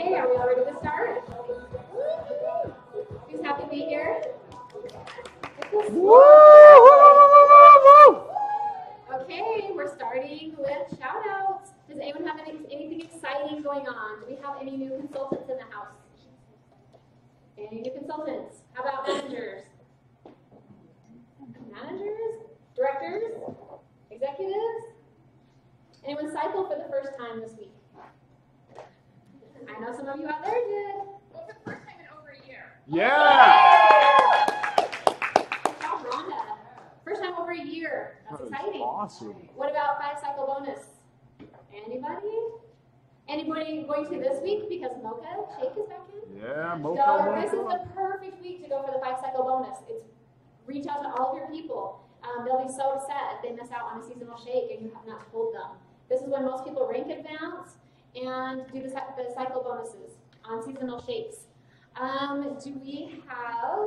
Okay, are we all ready to start? Who's happy to be here? Okay, we're starting with shout outs. Does anyone have anything exciting going on? Do we have any new consultants in the house? Any new consultants? How about managers? Managers? Directors? Executives? Anyone cycle for the first time this week? I know some of you out there did. Well, for the first time in over a year. Yeah! Good job, Rhonda. First time over a year. That's exciting. Awesome. What about 5 cycle bonus? Anybody? Anybody going to this week because Mocha Shake is back in? Yeah, So Mocha. this is the perfect week to go for the 5 cycle bonus. It's reach out to all of your people. They'll be so upset if they miss out on a seasonal shake and you have not told them. This is when most people rank advance and do the cycle bonuses on seasonal shakes. Do we have,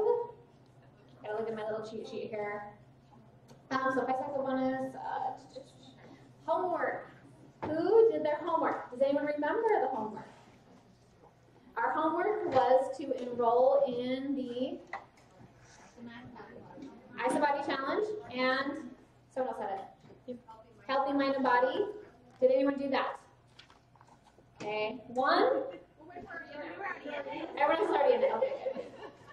gotta look at my little cheat sheet here. So 5 cycle bonus, homework. Who did their homework? Does anyone remember the homework? Our homework was to enroll in the ISA Challenge and someone else said it. Healthy Mind and Body. Did anyone do that? Okay, one. Everyone's already in it. Okay, good.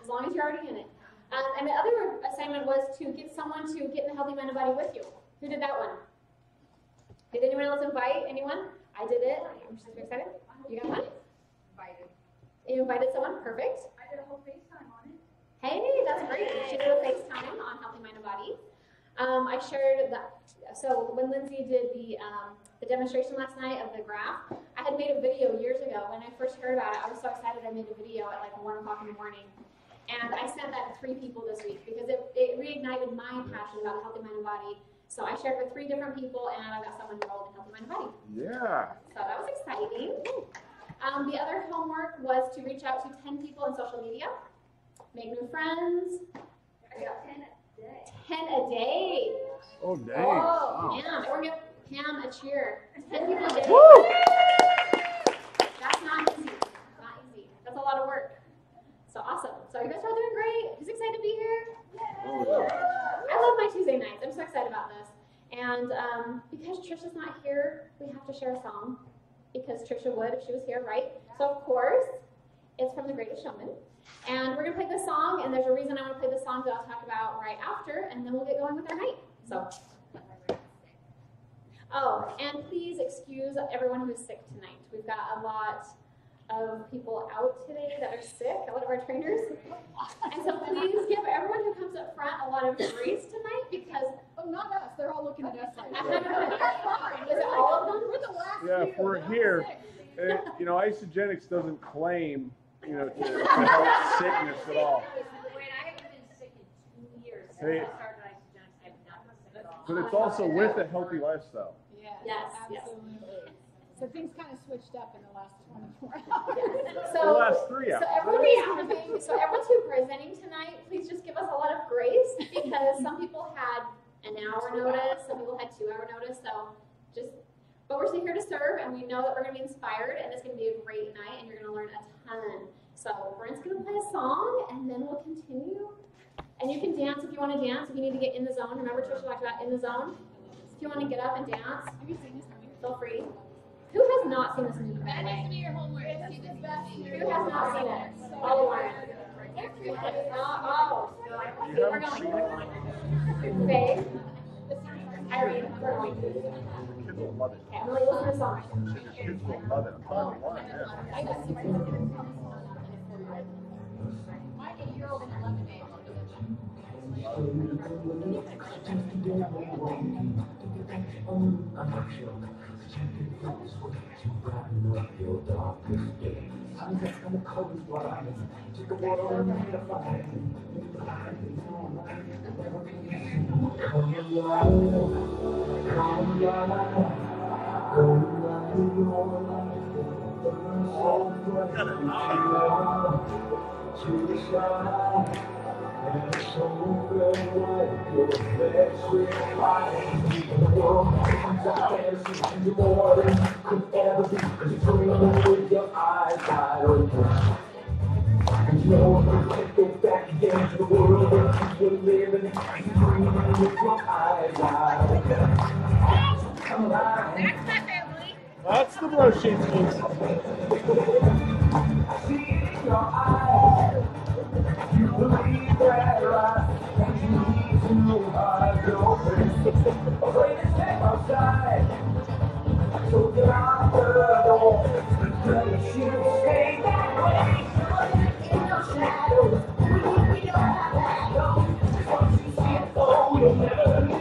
As long as you're already in it. And the other assignment was to get someone to get in the Healthy Mind and Body with you. Who did that one? Did anyone else invite anyone? I did it. I'm just super excited. You got one? Invited. You invited someone? Perfect. I did a whole FaceTime on it. Hey, that's great. She did a FaceTime on Healthy Mind and Body. I shared that. So when Lindsay did the demonstration last night of the graph, I had made a video years ago. When I first heard about it, I was so excited I made a video at like 1 o'clock in the morning. And I sent that to 3 people this week because it reignited my passion about Healthy Mind and Body. So I shared with 3 different people, and I got someone enrolled in Healthy Mind and Body. Yeah. So that was exciting. The other homework was to reach out to 10 people in social media, make new friends. I got 10 a day. 10 a day. Oh, dang. Oh, Wow. Pam. Everyone give Pam a cheer. 10 people a day. Woo! That's not easy. Not easy. That's a lot of work. So awesome. So you guys are all doing great. Who's excited to be here? Oh, yeah. I love my Tuesday nights. I'm so excited about this. And because Trisha's not here, we have to share a song. Because Trisha would if she was here, right? So of course, it's from The Greatest Showman. And we're going to play this song, and there's a reason I want to play this song that I'll talk about right after, and then we'll get going with our night. So, oh, and please excuse everyone who's sick tonight. We've got a lot of people out today that are sick, a lot of our trainers. And so please give everyone who comes up front a lot of grace tonight because... Oh, not us. They're all looking at us like Is it all of them? We're the last Yeah, few. if we're They're here, sick. you know, Isagenix doesn't claim, you know, to help sickness at all. Wait, I haven't been sick in 2 years. Since Hey. I started Isagenix, I've not been sick at all. But it's also with a healthy lifestyle. Yes, yes. Absolutely. So things kind of switched up in the last 24 hours. The last 3 hours. So everyone's who's presenting tonight, please just give us a lot of grace because some people had an hour notice, some people had 2 hour notice. So but we're still here to serve, and we know that we're going to be inspired, and it's going to be a great night, and you're going to learn a ton. So Brent's going to play a song, and then we'll continue. And you can dance if you want to dance. If you need to get in the zone, remember Trisha talked about in the zone. If you want to get up and dance, Have you seen this movie? feel free. Who has not seen this movie? That needs to be your homework. See this best. Who has not seen it? All of us. Oh, You we're haven't seen going. it? Faye, Irene, we're going. Kids will love it. Okay, I'm going to listen to the song. Kids will love it. I'm telling you why, yeah. My 8-year-old and 11-year-old. Could ever be, 'cause you dream with your eyes wide No, can't go back again to the world where people living and dreaming with your eyes wide open. Come alive. That's my family. That's the Broshinskis. I see it in your eyes. You believe that right, and you need to know how to open. Afraid to step outside, so get out the door. But you should stay that way. In your shadows, we don't have that go. Once you see it, oh, you'll never be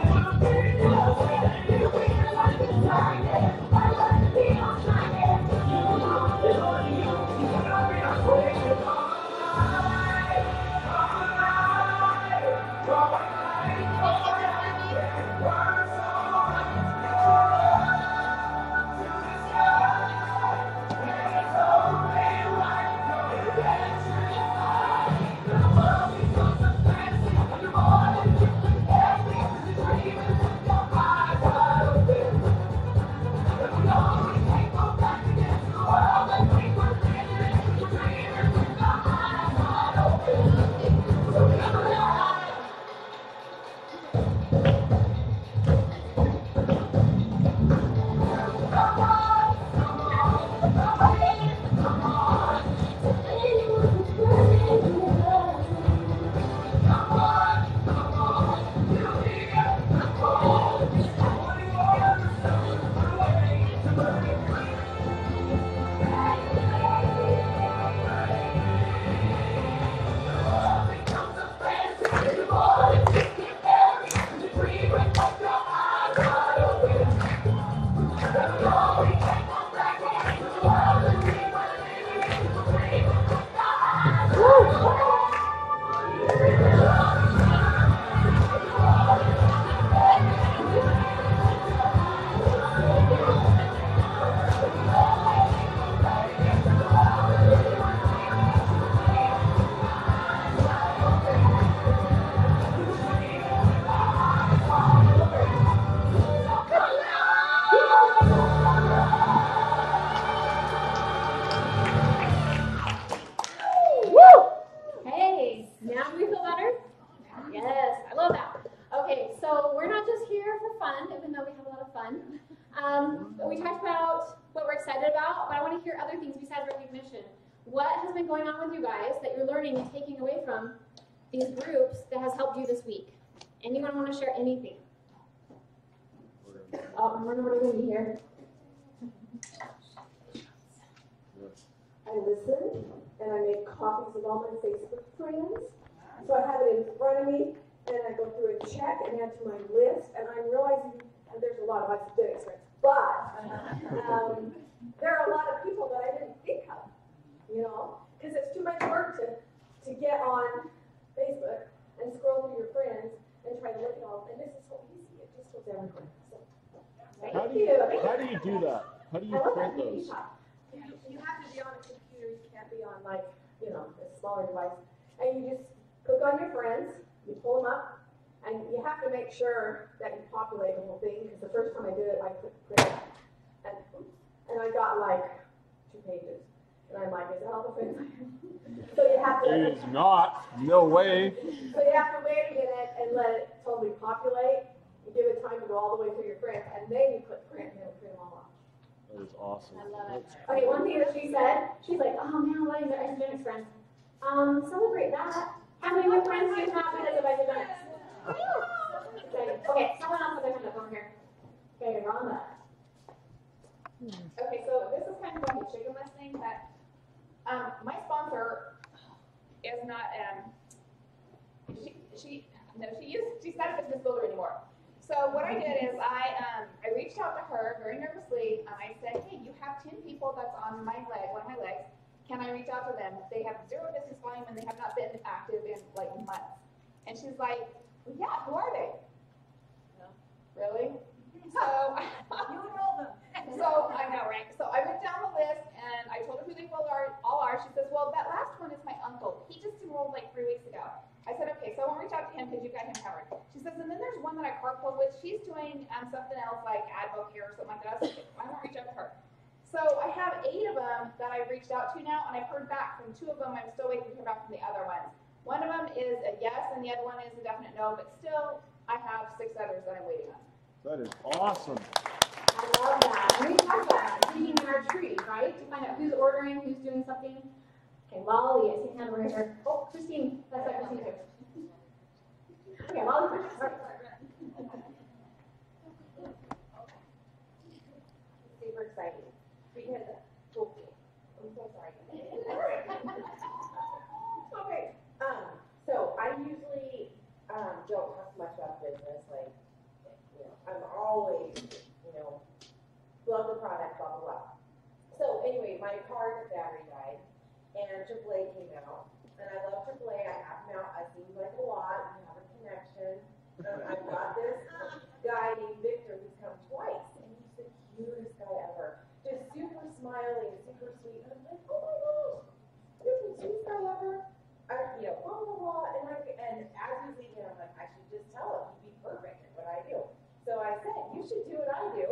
Hey, now do we feel better? Yes, I love that. Okay, so we're not just here for fun, even though we have a lot of fun. We talked about what we're excited about, but I want to hear other things besides recognition. What has been going on with you guys that you're learning and taking away from these groups that has helped you this week? Anyone want to share anything? Oh, I'm running over to Lindy here. I listen and I make copies of all my Facebook friends. So I have it in front of me and I go through and check and add to my list. And I'm realizing that there's a lot of us doing friends. But there are a lot of people that I didn't think of, you know, because it's too much work to get on Facebook and scroll through your friends and try to look at all. And this is so easy. It just goes everywhere. So, How do you do that? How do you I love print that. those? You have to be on a computer, you can't be on like, you know, a smaller device. And you just click on your friends, you pull them up, and you have to make sure that you populate the whole thing, because the first time I did it, I clicked print, and I got like 2 pages. And I'm like, is that all the friends I have? So you have to. It is not. No way. So you have to wait a minute and let it totally populate. You give it time to go all the way through your friends, and then you click print, and it'll print them all off. That is awesome. I love it. That's Okay, one thing that she said, she's like, oh man, what is your Isogenix friends? Celebrate that. How many what friends do you have because of Isogenix? Okay, someone else has their hand up over here. Okay, Rhonda. Okay, so this is kind of like a chicken list thing, but my sponsor is not she said it business builder anymore. So what I did is I reached out to her very nervously and I said, hey, you have 10 people that's on my leg, one of my legs. Can I reach out to them? They have 0 business volume and they have not been active in like months. And she's like, well, yeah, who are they? Really? So You enroll them. So I know, right? So I went down the list and I told her who they all are. She says, well, that last one is my uncle. He just enrolled like 3 weeks ago. I said, okay, so I won't reach out to him because you got him covered. She says, and then there's one that I carpool with. She's doing something else like Advocare or something like that. I said, okay, I won't reach out to her. So I have 8 of them that I've reached out to now, and I've heard back from 2 of them. I'm still waiting to hear back from the other ones. One of them is a yes, and the other one is a definite no, but still, I have 6 others that I'm waiting on. That is awesome. I love that. And we talked about that, digging in our tree, right? To find out who's ordering, who's doing something. Okay, Lolly, I see hand over here. Oh, Christine, that's right, Christine too. Okay, Lolly first. All right. Super exciting because, okay, I'm so sorry. Okay, so I usually, don't talk much about business, like, I'm always, love the product, blah, blah, blah. So anyway, my car's battery died, and AAA came out, and I love AAA, I have them out, it seems like a lot, you have a connection. I've got this guy named Victor who's come twice, and he's the cutest guy ever. Just super smiling, super sweet, and I'm like, oh my gosh, you're the sweetest guy ever. Blah, blah, blah, and as he's leaving, I'm like, I should just tell him, he'd be perfect at what I do. So I said, you should do what I do.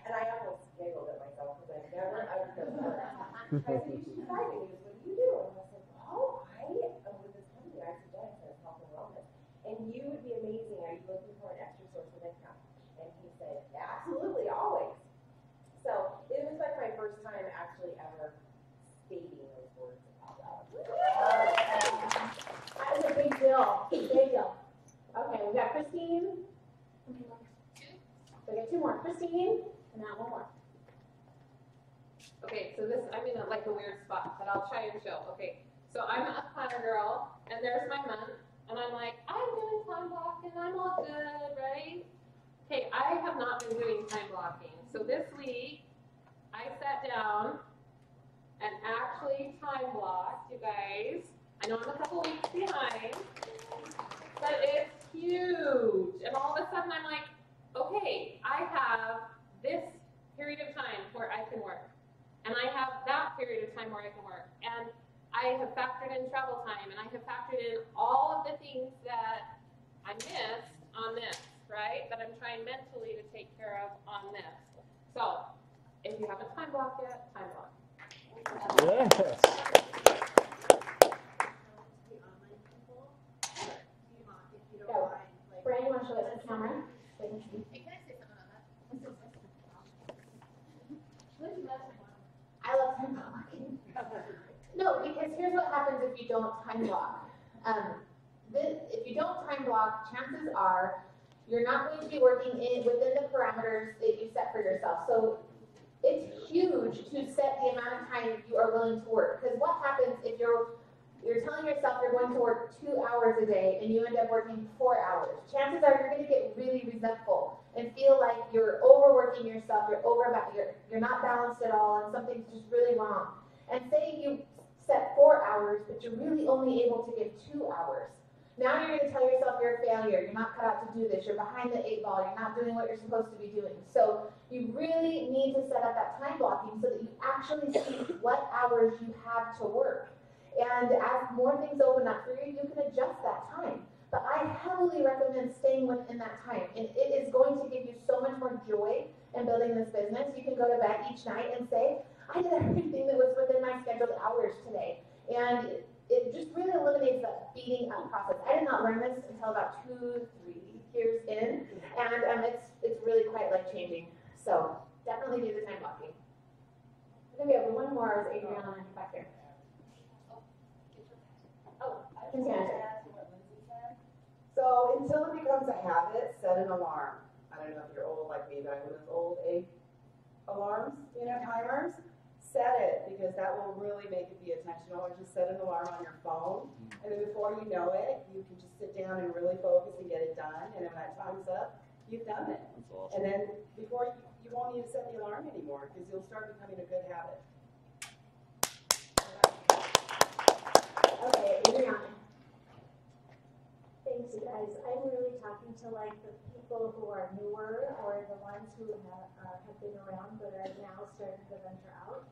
And I almost giggled at myself because I've never uttered those words. I said, you should try me. He goes, what do you do? And I said, well, I am with this company, ICGenix, and it's health and wellness. And you would be amazing. Are you looking for an extra source of income? And he said, absolutely, always. So it was like my first time actually ever stating those words out loud. That is a big deal. Big deal. Okay, we got Christine. So we got 2 more. Christine, and now 1 more. Okay, so this, I'm in a weird spot, but I'll try and show. Okay, so I'm a planner girl, and there's my month, and I'm like, I'm doing time blocking, I'm all good, right? Okay, I have not been doing time blocking. So this week, I sat down and actually time blocked, you guys. I know I'm a couple weeks behind, but it's huge. And all of a sudden I'm like, okay, I have this period of time where I can work. And I have that period of time where I can work. And I have factored in travel time, and I have factored in all of the things that I missed on this, right? That I'm trying mentally to take care of on this. So, if you haven't time blocked yet, time block. Yes. Go. Brand, you want to show us the camera? So they can see. Hey, can I say something on that? I love time blocking. No, because here's what happens if you don't time block. If you don't time block, chances are you're not going to be working within the parameters that you set for yourself. So it's huge to set the amount of time you are willing to work. Because what happens if you're telling yourself you're going to work 2 hours a day and you end up working 4 hours? Chances are you're going to get really resentful and feel like you're overworking yourself, you're not balanced at all, and something's just really wrong. And say you set 4 hours, but you're really only able to give 2 hours. Now you're going to tell yourself you're a failure, you're not cut out to do this, you're behind the 8 ball, you're not doing what you're supposed to be doing. So you really need to set up that time blocking so that you actually see what hours you have to work. And as more things open up for you, you can adjust that time. But I heavily recommend staying within that time. And it is going to give you so much more joy in building this business. You can go to bed each night and say, I did everything that was within my scheduled hours today. And it just really eliminates that beating up process. I did not learn this until about 2-3 years in. And it's really quite life-changing. So definitely do the time blocking. I think we have 1 more. Is Adriana back there? So until it becomes a habit, set an alarm. I don't know if you're old like me, but I know those old egg alarms, timers. Set it, because that will really make it be intentional. Or just set an alarm on your phone, and then before you know it, you can just sit down and really focus and get it done. And when that time's up, you've done it. That's awesome. And then before you won't need to set the alarm anymore, because you'll start becoming a good habit. Okay, Adriana. Thanks, you guys. I'm really talking to the people who are newer or the ones who have been around but are now starting to venture out.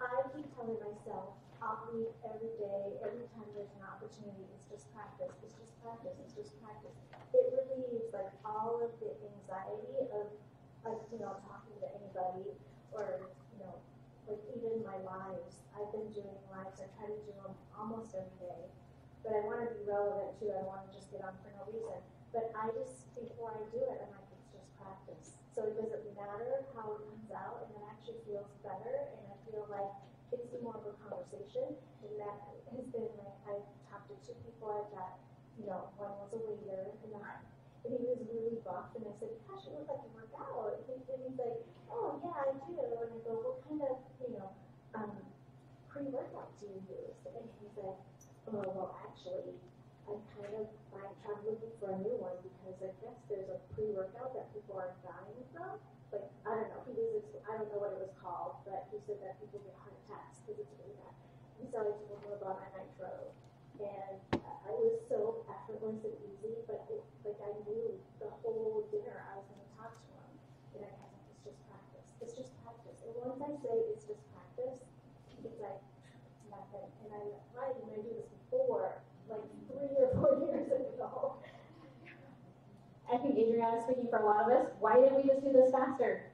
I keep telling myself, I'll read every day, every time there's an opportunity. It's just practice. It's just practice. It's just practice. It relieves all of the anxiety of talking to anybody or I've been doing lives. I try to do them almost every day. But I want to be relevant too. I don't want to just get on for no reason. But I just, before I do it, I'm like, it's just practice. So it doesn't matter how it comes out, and it actually feels better, and I feel like it's more of a conversation. And that has been like, I've talked to 2 people. I've got, one was a waiter, and he was really buff, and I said, gosh, you look like you work out. And he's like, oh yeah, I do. And I go, what kind of, pre-workout do you use? And he's like, oh, well, actually, I'm kind of trying looking for a new one because I guess there's a pre-workout that people are dying from. Like, I don't know, I don't know what it was called, but he said that people get heart attacks because it's really bad. And so I told him about my Nitro. And I was so effortless and easy, but I knew the whole dinner I was going to talk to him. And I was like, it's just practice. It's just practice. And once I say it's just practice, it's like nothing. And I'm like, why didn't I do this before? Like 3 or 4 years ago. I think Adriana is speaking for a lot of us. Why didn't we just do this faster?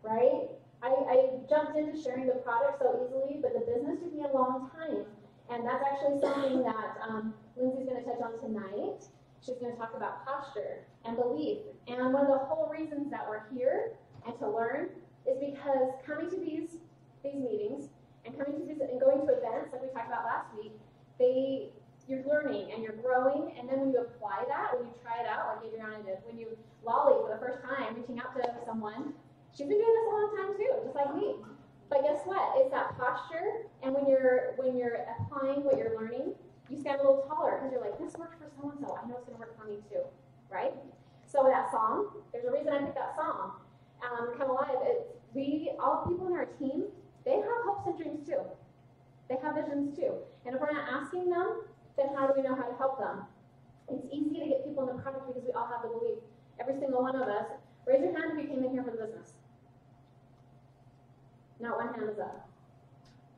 Right? I jumped into sharing the product so easily, but the business took me a long time. And that's actually something that Lindsay's going to touch on tonight. She's going to talk about posture and belief. And one of the whole reasons that we're here and to learn is because coming to these meetings and coming to and going to events like we talked about last week, you're learning and you're growing. And then when you apply that, when you try it out, like Adriana did, when you Lolly for the first time reaching out to someone, she's been doing this a long time too, just like me. But guess what? It's that posture, and when you're applying what you're learning, you stand a little taller because you're like, this worked for so and so. I know it's going to work for me too, right? So that song, there's a reason I picked that song. Come Alive. All the people in our team, they have hopes and dreams too. They have visions too. And if we're not asking them, then how do we know how to help them? It's easy to get people in the product because we all have the belief. Every single one of us. Raise your hand if you came in here for the business. Not one hand is up.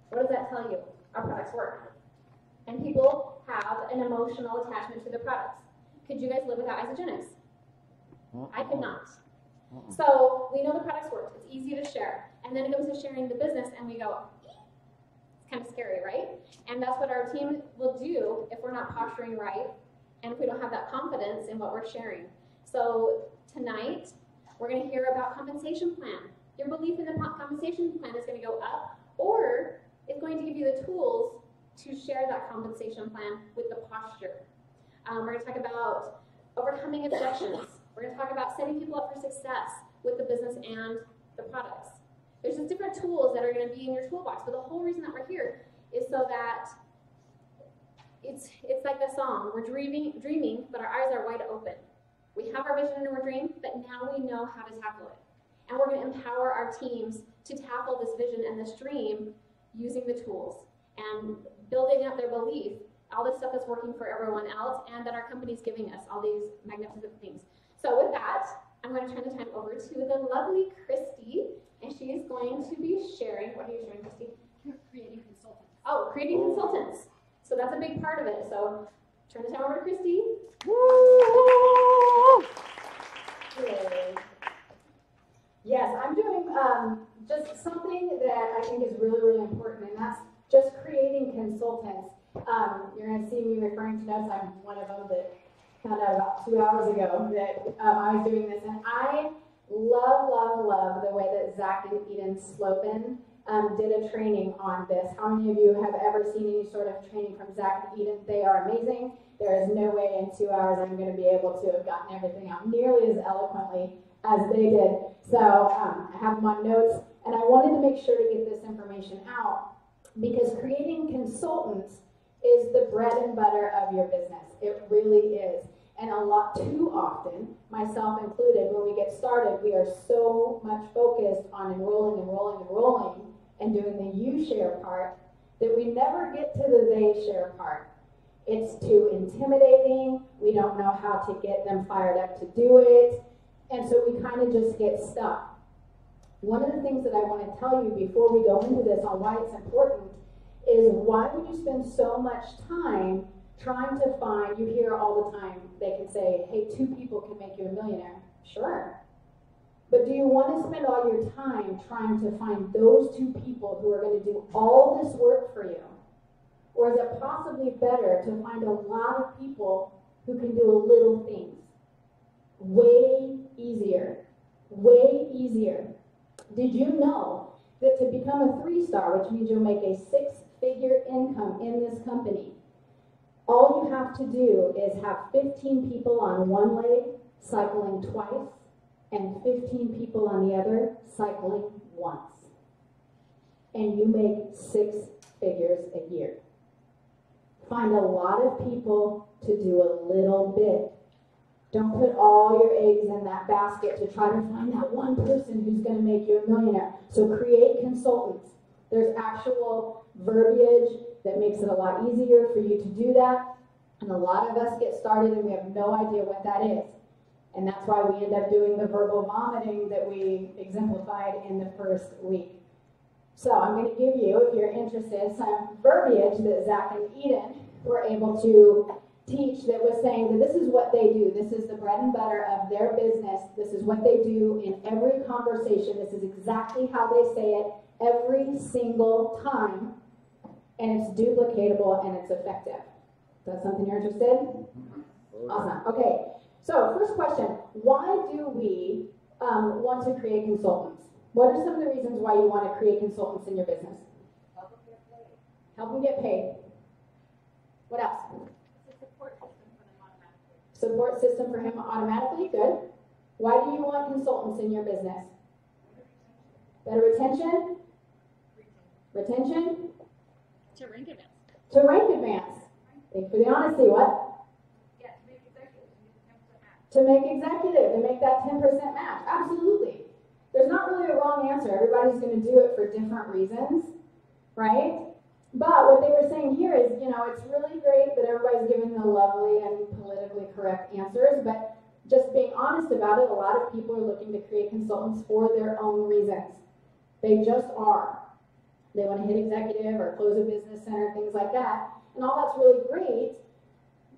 What does that tell you? Our products work. And people have an emotional attachment to their products. Could you guys live without Isagenix? I could not. So we know the products work. It's easy to share. And then it comes to sharing the business and we go, it's kind of scary, right? And that's what our team will do if we're not posturing right and if we don't have that confidence in what we're sharing. So tonight, we're going to hear about compensation plan. Your belief in the compensation plan is going to go up, or it's going to give you the tools to share that compensation plan with the posture. We're going to talk about overcoming objections. We're going to talk about setting people up for success with the business and the products. There's just different tools that are going to be in your toolbox, but the whole reason that we're here is so that it's like the song. We're dreaming, but our eyes are wide open. We have our vision and our dream, but now we know how to tackle it. And we're going to empower our teams to tackle this vision and this dream using the tools and building up their belief, all this stuff that's working for everyone else, and that our company's giving us all these magnificent things. So with that, I'm going to turn the time over to the lovely Christy, and she is going to be sharing. What are you sharing, Christy? Creating consultants. Oh, creating consultants. So that's a big part of it. So turn the time over to Christy. Woo! Yes, I'm doing just something that I think is really, really important, and that's just creating consultants. You're going to see me referring to notes. I'm one of them that kind of about 2 hours ago that I was doing this, and I love the way that Zach and Eden Slopin did a training on this. How many of you have ever seen any sort of training from Zach and Eden? They are amazing. There is no way in 2 hours I'm going to be able to have gotten everything out nearly as eloquently as they did. So I have them on notes, and I wanted to make sure to get this information out because creating consultants is the bread and butter of your business. It really is. And a lot too often, myself included, when we get started, we are so much focused on enrolling and doing the you share part that we never get to the they share part. It's too intimidating. We don't know how to get them fired up to do it. And so we kind of just get stuck. One of the things that I want to tell you before we go into this on why it's important is why would you spend so much time trying to find, you hear all the time, they can say, hey, 2 people can make you a millionaire. Sure. But do you want to spend all your time trying to find those two people who are going to do all this work for you? Or is it possibly better to find a lot of people who can do a little things? Way easier. Way easier. Did you know that to become a 3-star, which means you'll make a 6-figure income in this company, all you have to do is have 15 people on one leg cycling twice and 15 people on the other cycling once. And you make 6 figures a year. Find a lot of people to do a little bit. Don't put all your eggs in that basket to try to find that one person who's going to make you a millionaire. So create consultants. There's actual verbiage that makes it a lot easier for you to do that. And a lot of us get started and we have no idea what that is. And that's why we end up doing the verbal vomiting that we exemplified in the first week. So I'm going to give you, if you're interested, some verbiage that Zach and Eden were able to teach that was saying that this is what they do. This is the bread and butter of their business. This is what they do in every conversation. This is exactly how they say it every single time. And it's duplicatable and it's effective. Is that something you're interested in? Awesome. Okay. So first question, why do we want to create consultants? What are some of the reasons why you want to create consultants in your business? Help them get paid. Help them get paid. What else? It's a support system for them automatically. Support system for him automatically, good. Why do you want consultants in your business? Better retention? Retention? To rank advance. To rank advance. Thanks for the honesty, what? Yeah, to make executives and get the 10% match. To make executive, to make that 10% match. Absolutely. There's not really a wrong answer. Everybody's going to do it for different reasons, right? But what they were saying here is, you know, it's really great that everybody's giving the lovely and politically correct answers, but just being honest about it, a lot of people are looking to create consultants for their own reasons. They just are. They want to hit executive or close a business center, things like that. And all that's really great,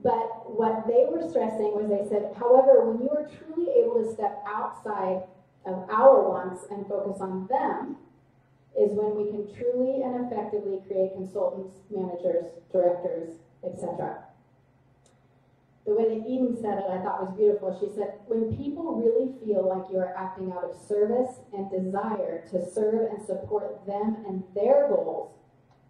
but what they were stressing was they said, however, when you are truly able to step outside of our wants and focus on them, is when we can truly and effectively create consultants, managers, directors, etc. The way that Eden said it, I thought was beautiful. She said, when people really feel like you are acting out of service and desire to serve and support them and their goals,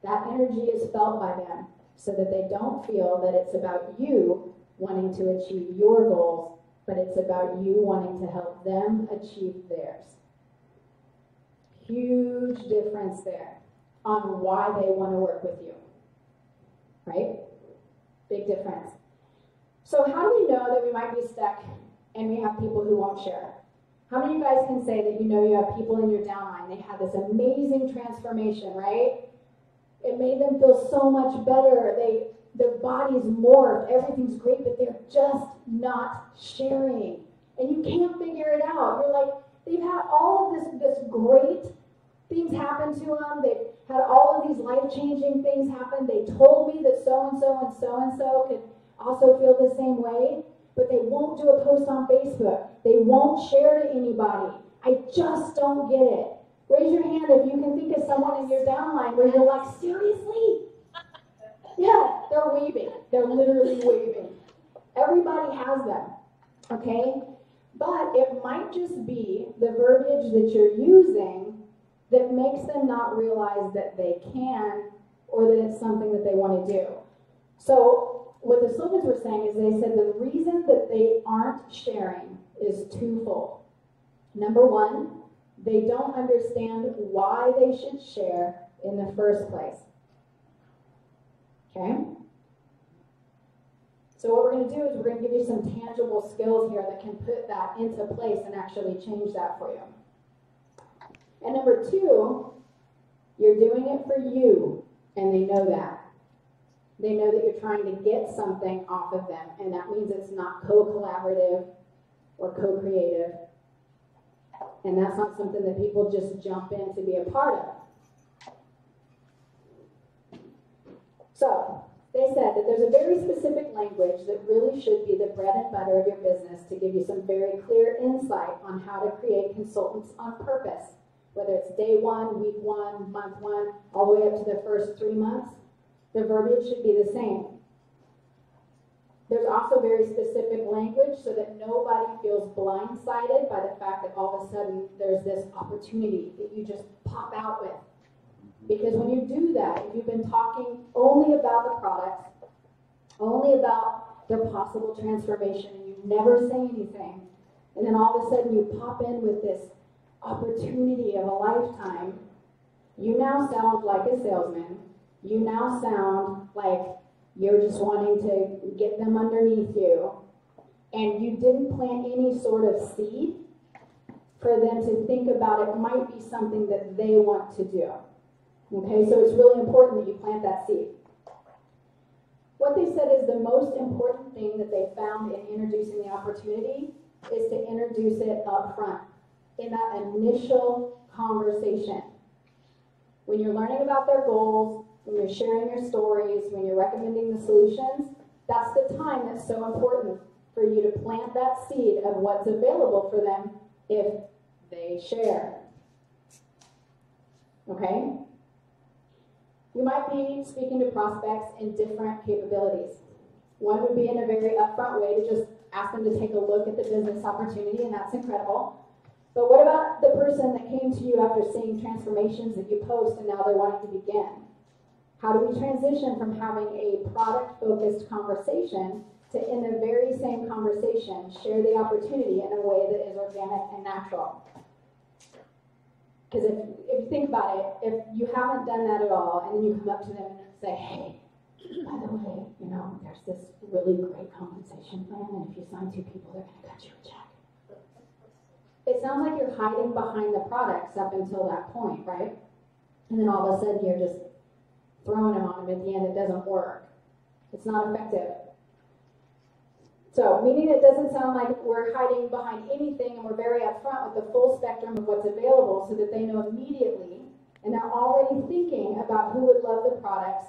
that energy is felt by them so that they don't feel that it's about you wanting to achieve your goals, but it's about you wanting to help them achieve theirs. Huge difference there on why they want to work with you, right? Big difference. So how do we know that we might be stuck and we have people who won't share? How many of you guys can say that you know you have people in your downline, they had this amazing transformation, right? It made them feel so much better. Their bodies morphed, everything's great, but they're just not sharing. And you can't figure it out. You're like, they've had all of this great things happen to them. They've had all of these life-changing things happen. They told me that so-and-so and so-and-so could also feel the same way, but they won't do a post on Facebook. They won't share to anybody. I just don't get it. Raise your hand if you can think of someone in your downline where you're like, seriously? Yeah, they're waving. They're literally waving. Everybody has them, okay? But it might just be the verbiage that you're using that makes them not realize that they can or that it's something that they want to do. So what the Slovens were saying is they said the reason that they aren't sharing is twofold. Number one, they don't understand why they should share in the first place. Okay? So what we're going to do is we're going to give you some tangible skills here that can put that into place and actually change that for you. And number two, you're doing it for you, and they know that. They know that you're trying to get something off of them, and that means it's not co-collaborative or co-creative. And that's not something that people just jump in to be a part of. So, They said that there's a very specific language that really should be the bread and butter of your business to give you some very clear insight on how to create consultants on purpose, whether it's day one, week one, month one, all the way up to the first 3 months. The verbiage should be the same. There's also very specific language so that nobody feels blindsided by the fact that all of a sudden there's this opportunity that you just pop out with. Because when you do that, if you've been talking only about the products, only about their possible transformation, and you never say anything, and then all of a sudden you pop in with this opportunity of a lifetime, you now sound like a salesman. You now sound like you're just wanting to get them underneath you, and you didn't plant any sort of seed for them to think about it might be something that they want to do. Okay, so it's really important that you plant that seed. What they said is the most important thing that they found in introducing the opportunity is to introduce it up front, in that initial conversation. When you're learning about their goals, when you're sharing your stories, when you're recommending the solutions, that's the time that's so important for you to plant that seed of what's available for them if they share. Okay? You might be speaking to prospects in different capabilities. One would be in a very upfront way to just ask them to take a look at the business opportunity, and that's incredible. But what about the person that came to you after seeing transformations that you post and now they're wanting to begin? How do we transition from having a product-focused conversation to, in the very same conversation, share the opportunity in a way that is organic and natural? Because if you think about it, if you haven't done that at all, and then you come up to them and say, hey, by the way, there's this really great compensation plan, and if you sign 2 people, they're going to cut you a check. It sounds like you're hiding behind the products up until that point, right? And then all of a sudden you're just throwing them on them at the end. It doesn't work. It's not effective. So, meaning it doesn't sound like we're hiding behind anything and we're very upfront with the full spectrum of what's available so that they know immediately and they're already thinking about who would love the products,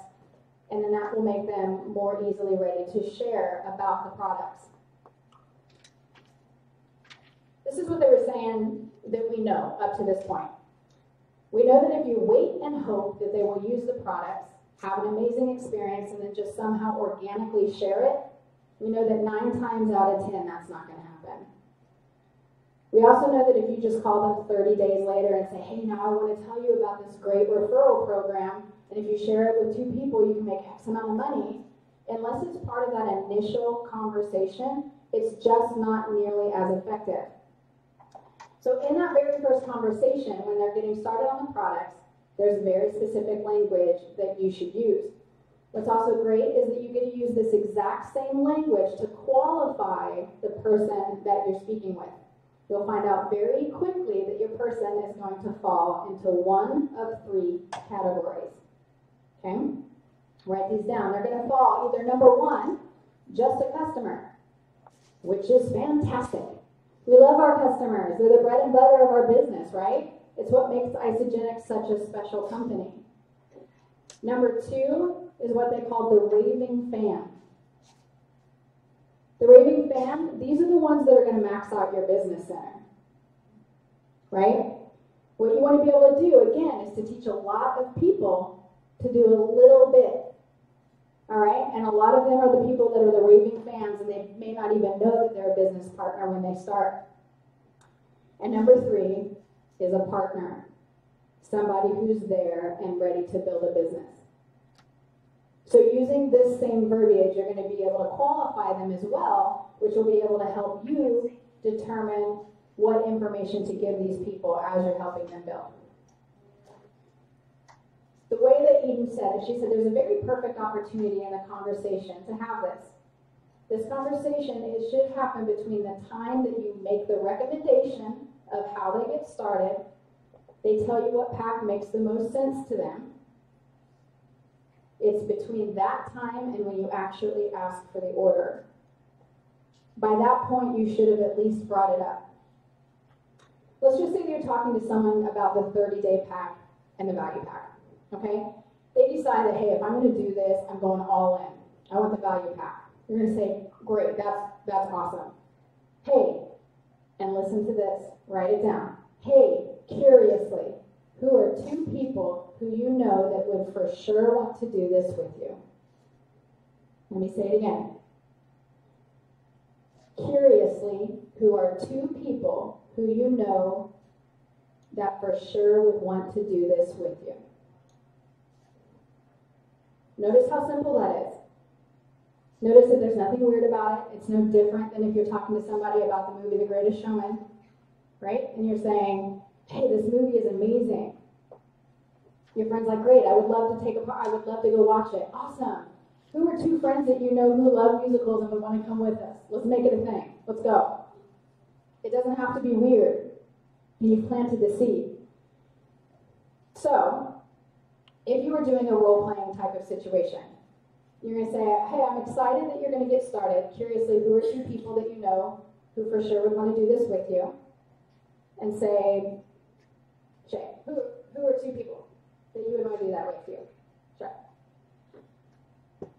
and then that will make them more easily ready to share about the products. This is what they were saying that we know up to this point. We know that if you wait and hope that they will use the products, have an amazing experience, and then just somehow organically share it, we know that 9 times out of 10, that's not going to happen. We also know that if you just call them 30 days later and say, hey, now I want to tell you about this great referral program, and if you share it with 2 people, you can make X amount of money, unless it's part of that initial conversation, it's just not nearly as effective. So in that very first conversation, when they're getting started on the products, there's very specific language that you should use. What's also great is that you get to use this exact same language to qualify the person that you're speaking with. You'll find out very quickly that your person is going to fall into one of 3 categories. Okay? Write these down. They're going to fall either number 1, just a customer, which is fantastic. We love our customers. They're the bread and butter of our business, right? It's what makes Isagenix such a special company. Number 2 is what they call the raving fan. The raving fan, these are the ones that are going to max out your business center, right? What you want to be able to do, again, is to teach a lot of people to do a little bit, all right? And a lot of them are the people that are the raving fans, and they may not even know that they're a business partner when they start. And number 3 is a partner, somebody who's there and ready to build a business. So using this same verbiage, you're going to be able to qualify them as well, which will be able to help you determine what information to give these people as you're helping them build. The way that Eden said it, she said there's a very perfect opportunity in the conversation to have this. This conversation, it should happen between the time that you make the recommendation of how they get started, they tell you what pack makes the most sense to them. It's between that time and when you actually ask for the order. By that point, you should have at least brought it up. Let's just say you're talking to someone about the 30-day pack and the value pack, okay? They decide that, hey, if I'm going to do this, I'm going all in. I want the value pack. You're gonna say, great, that's awesome. Hey, and listen to this, write it down. Hey, curiously, who are 2 people who you know that would for sure want to do this with you? Let me say it again. Curiously, who are 2 people who you know that for sure would want to do this with you? Notice how simple that is. Notice that there's nothing weird about it. It's no different than if you're talking to somebody about the movie The Greatest Showman, right? And you're saying, hey, this movie is amazing. Your friend's like, great, I would love to go watch it. Awesome. Who are 2 friends that you know who love musicals and would want to come with us? Let's make it a thing. Let's go. It doesn't have to be weird. And you've planted the seed. So, if you were doing a role-playing type of situation, you're going to say, hey, I'm excited that you're going to get started. Curiously, who are 2 people that you know who for sure would want to do this with you? And say, Shay, who are 2 people that you would want to do that with you? Sure.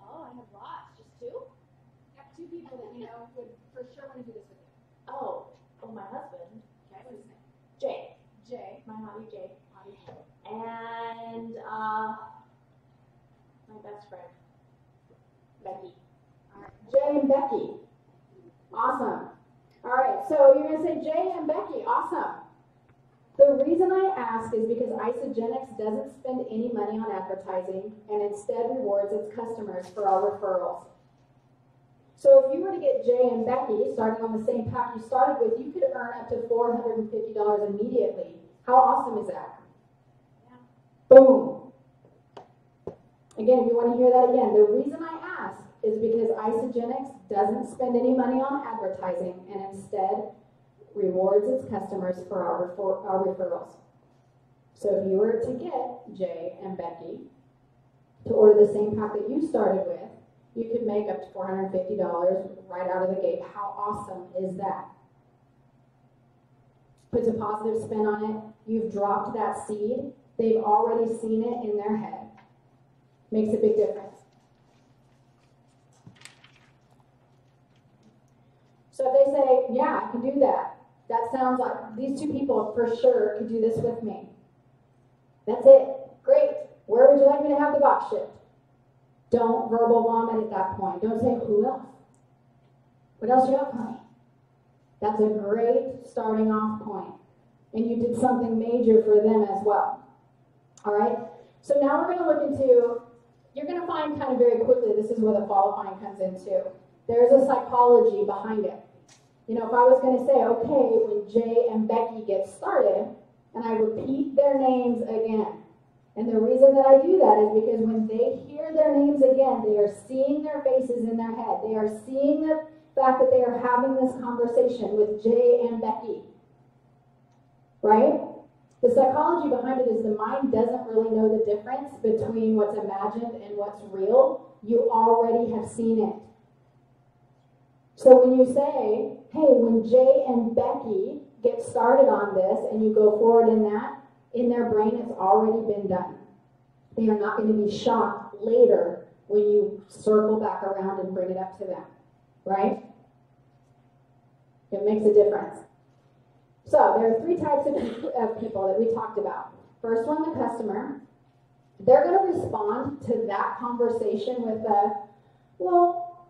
Oh, I have lots. Just 2? I have 2 people that you know would for sure want to do this with you. Oh, my husband, Okay, what is his name? Jay, Jay. my hobby Jay, Hobby Jay. and my best friend, Becky. Jay and Becky. Awesome. All right, so you're going to say Jay and Becky. Awesome. The reason I ask is because Isagenix doesn't spend any money on advertising and instead rewards its customers for our referrals. So if you were to get Jay and Becky starting on the same pack you started with, you could earn up to $450 immediately. How awesome is that? Yeah. Boom. Again, if you want to hear that again, the reason I ask is because Isagenix doesn't spend any money on advertising and instead rewards its customers for our referrals. So if you were to get Jay and Becky to order the same pack that you started with, you could make up to $450 right out of the gate. How awesome is that? Puts a positive spin on it. You've dropped that seed. They've already seen it in their head. Makes a big difference. So if they say, yeah, I can do that. That sounds like these 2 people for sure could do this with me. That's it. Great. Where would you like me to have the box shipped? Don't verbal vomit at that point. Don't say, who else? What else you got for me? That's a great starting off point. And you did something major for them as well. All right? So now we're going to look into, you're going to find kind of very quickly, this is where the qualifying comes in too. There's a psychology behind it. You know, if I was going to say, okay, when Jay and Becky get started, and I repeat their names again. And the reason that I do that is because when they hear their names again, they are seeing their faces in their head. They are seeing the fact that they are having this conversation with Jay and Becky. Right? The psychology behind it is the mind doesn't really know the difference between what's imagined and what's real. You already have seen it. So when you say, hey, when Jay and Becky get started on this and you go forward in that, in their brain it's already been done. They are not going to be shocked later when you circle back around and bring it up to them. Right? It makes a difference. So there are 3 types of people that we talked about. First one, the customer. They're going to respond to that conversation with a, well,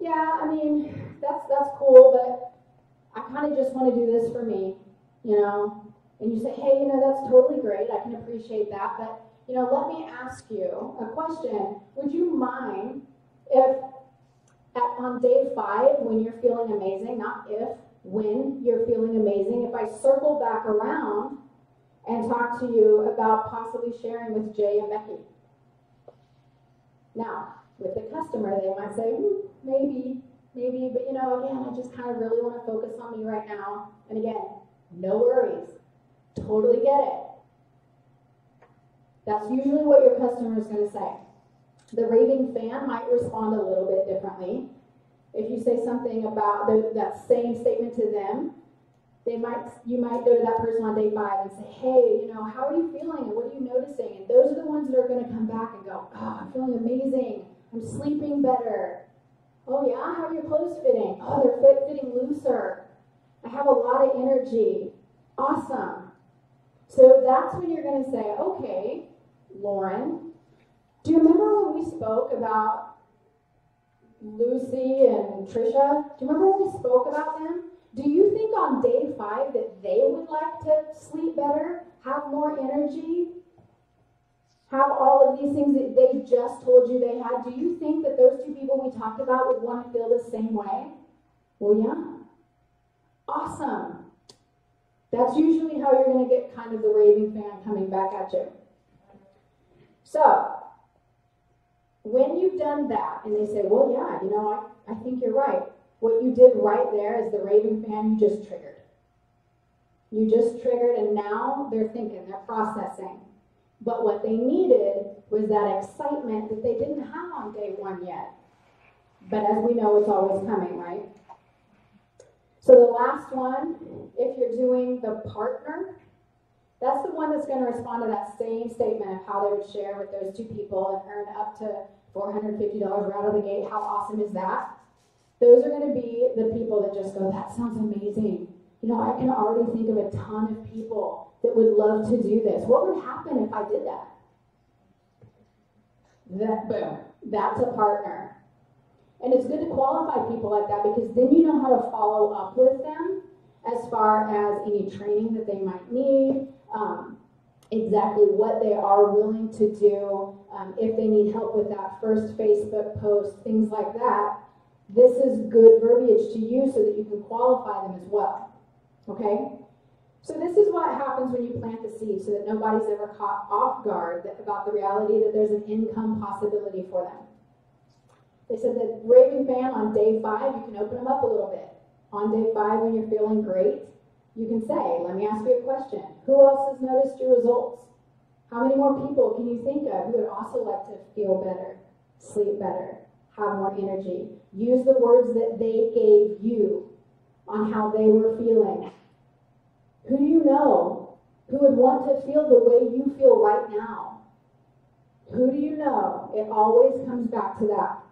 yeah, I mean, that's cool, but I kind of just want to do this for me, you know. And you say, hey, you know, that's totally great. I can appreciate that. But, you know, let me ask you a question. Would you mind if on day 5, when you're feeling amazing, not if, when you're feeling amazing, if I circle back around and talk to you about possibly sharing with Jay and Becky? Now, with the customer, they might say, maybe, but you know, again, I just kind of really want to focus on me right now. And again, no worries. Totally get it. That's usually what your customer is going to say. The raving fan might respond a little bit differently. If you say something about that same statement to them, you might go to that person on day 5 and say, hey, you know, how are you feeling and what are you noticing? And those are the ones that are going to come back and go, oh, I'm feeling amazing. I'm sleeping better. Oh yeah, how are your clothes fitting? Oh, they're fitting looser. I have a lot of energy. Awesome. So that's when you're going to say, okay, Lauren, do you remember when we spoke about Lucy and Trisha? Do you remember when we spoke about them? Do you think on day 5 that they would like to sleep better, have more energy, have all of these things that they just told you they had? Do you think that those 2 people we talked about would want to feel the same way? Well, yeah. Awesome. That's usually how you're going to get kind of the raving fan coming back at you. So, when you've done that, and they say, well, yeah, you know, I think you're right. What you did right there is the raving fan you just triggered. You just triggered, and now they're thinking, they're processing. But what they needed was that excitement that they didn't have on day 1 yet. But as we know, it's always coming, right? So the last one, if you're doing the partner, that's the one that's going to respond to that same statement of how they would share with those 2 people and earn up to $450 right out of the gate. How awesome is that? Those are going to be the people that just go, that sounds amazing. You know, I can already think of a ton of people that would love to do this. What would happen if I did that? Boom, that's a partner. And it's good to qualify people like that because then you know how to follow up with them as far as any training that they might need, exactly what they are willing to do, if they need help with that first Facebook post, things like that. This is good verbiage to use so that you can qualify them as well, okay? So this is what happens when you plant the seed so that nobody's ever caught off guard about the reality that there's an income possibility for them. They said that raving fan on day 5, you can open them up a little bit. On day 5, when you're feeling great, you can say, let me ask you a question. Who else has noticed your results? How many more people can you think of who would also like to feel better, sleep better, have more energy? Use the words that they gave you on how they were feeling. Who do you know who would want to feel the way you feel right now? Who do you know? It always comes back to that.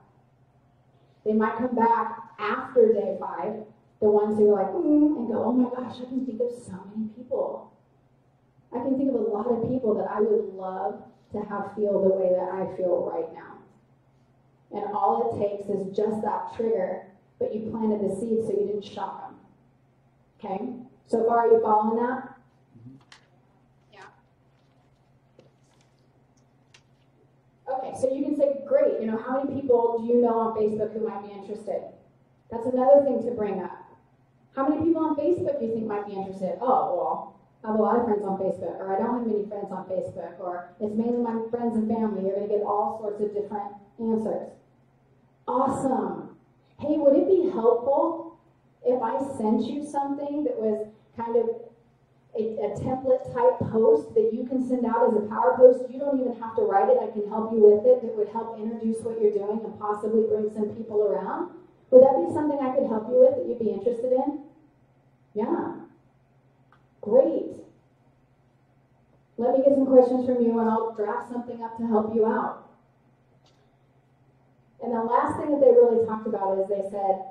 They might come back after day 5, the ones who are like, and go, oh my gosh, I can think of so many people. I can think of a lot of people that I would love to have feel the way that I feel right now. And all it takes is just that trigger, but you planted the seed so you didn't shock them. Okay? So far, are you following that? Yeah. Okay, so you can say, great, you know, how many people do you know on Facebook who might be interested? That's another thing to bring up. How many people on Facebook do you think might be interested? Oh, well, I have a lot of friends on Facebook, or I don't have many friends on Facebook, or it's mainly my friends and family. You're going to get all sorts of different answers. Awesome. Hey, would it be helpful if I sent you something that was kind of a template type post that you can send out as a power post? You don't even have to write it. I can help you with it. That would help introduce what you're doing and possibly bring some people around. Would that be something I could help you with that you'd be interested in? Yeah. Great. Let me get some questions from you and I'll draft something up to help you out. And the last thing that they really talked about is they said,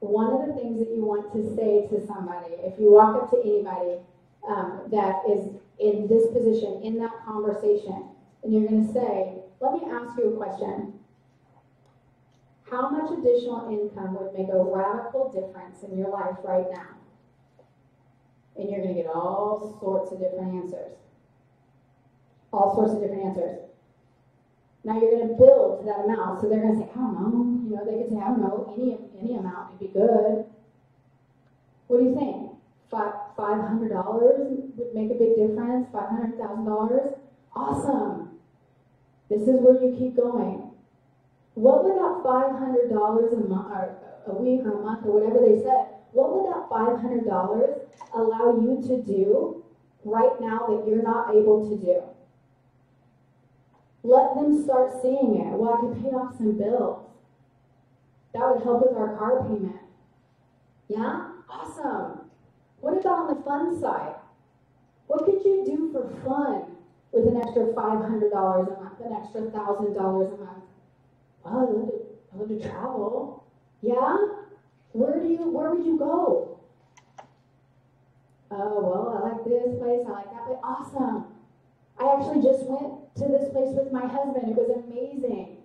one of the things that you want to say to somebody, if you walk up to anybody that is in this position, in that conversation, and you're going to say, let me ask you a question. How much additional income would make a radical difference in your life right now? And you're going to get all sorts of different answers. All sorts of different answers. Now you're going to build to that amount. So they're going to say, I don't know. You know, they could say, I don't know, any amount would be good. What do you think? $500 would make a big difference? $500,000? Awesome. This is where you keep going. What would that $500 a month, or a week, or a month, or whatever they said, what would that $500 allow you to do right now that you're not able to do? Let them start seeing it. Well, I could pay off some bills. That would help with our car payment. Yeah? Awesome. What about on the fun side? What could you do for fun with an extra $500 a month, an extra $1,000 a month? well, I love to travel. Yeah? Where would you go? Oh, well, I like this place, I like that place. Awesome. I actually just went to this place with my husband. It was amazing.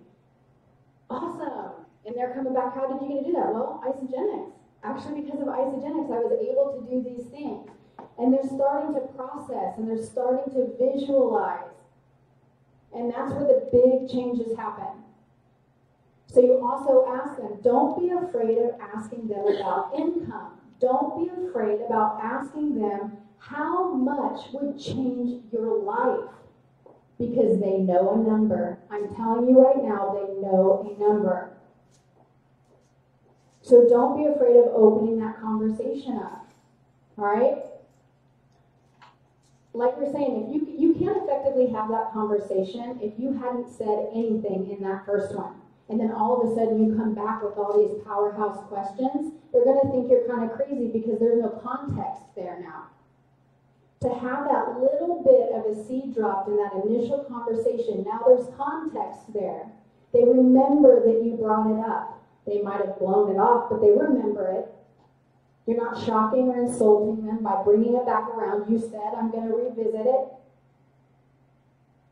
Awesome. And they're coming back. How did you get to do that? Well, Isagenix. Actually, because of Isagenix, I was able to do these things. And they're starting to process and they're starting to visualize. And that's where the big changes happen. So you also ask them, don't be afraid of asking them about income. Don't be afraid about asking them how much would change your life. Because they know a number. I'm telling you right now, they know a number. So don't be afraid of opening that conversation up. All right? Like we're saying, if you can't effectively have that conversation if you hadn't said anything in that first one. And then all of a sudden you come back with all these powerhouse questions, they're going to think you're kind of crazy because there's no context there now. To have that little bit of a seed dropped in that initial conversation, now there's context there. They remember that you brought it up. They might have blown it off, but they remember it. You're not shocking or insulting them by bringing it back around. You said, I'm going to revisit it.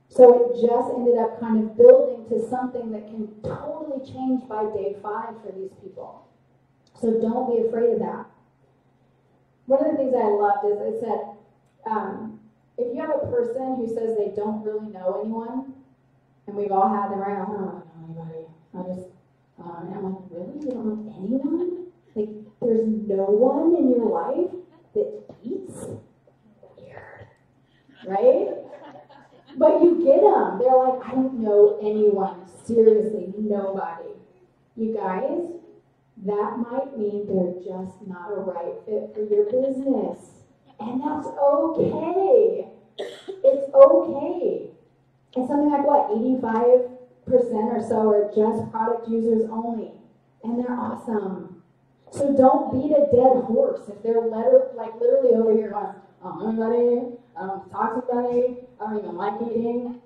So it just ended up kind of building to something that can totally change by day 5 for these people. So don't be afraid of that. One of the things I loved is it said, if you have a person who says they don't really know anyone, and we've all had them, right? I don't know anybody. And I'm like, really? You don't know anyone? Like, there's no one in your life that eats? Weird. Right? But you get them. They're like, I don't know anyone. Seriously, nobody. You guys, that might mean they're just not a right fit for your business. And that's okay. It's okay. And something like what, 85% or so are just product users only. And they're awesome. So don't beat a dead horse. If they're literally over here going, I don't know anybody, I don't talk to anybody, I don't even like eating.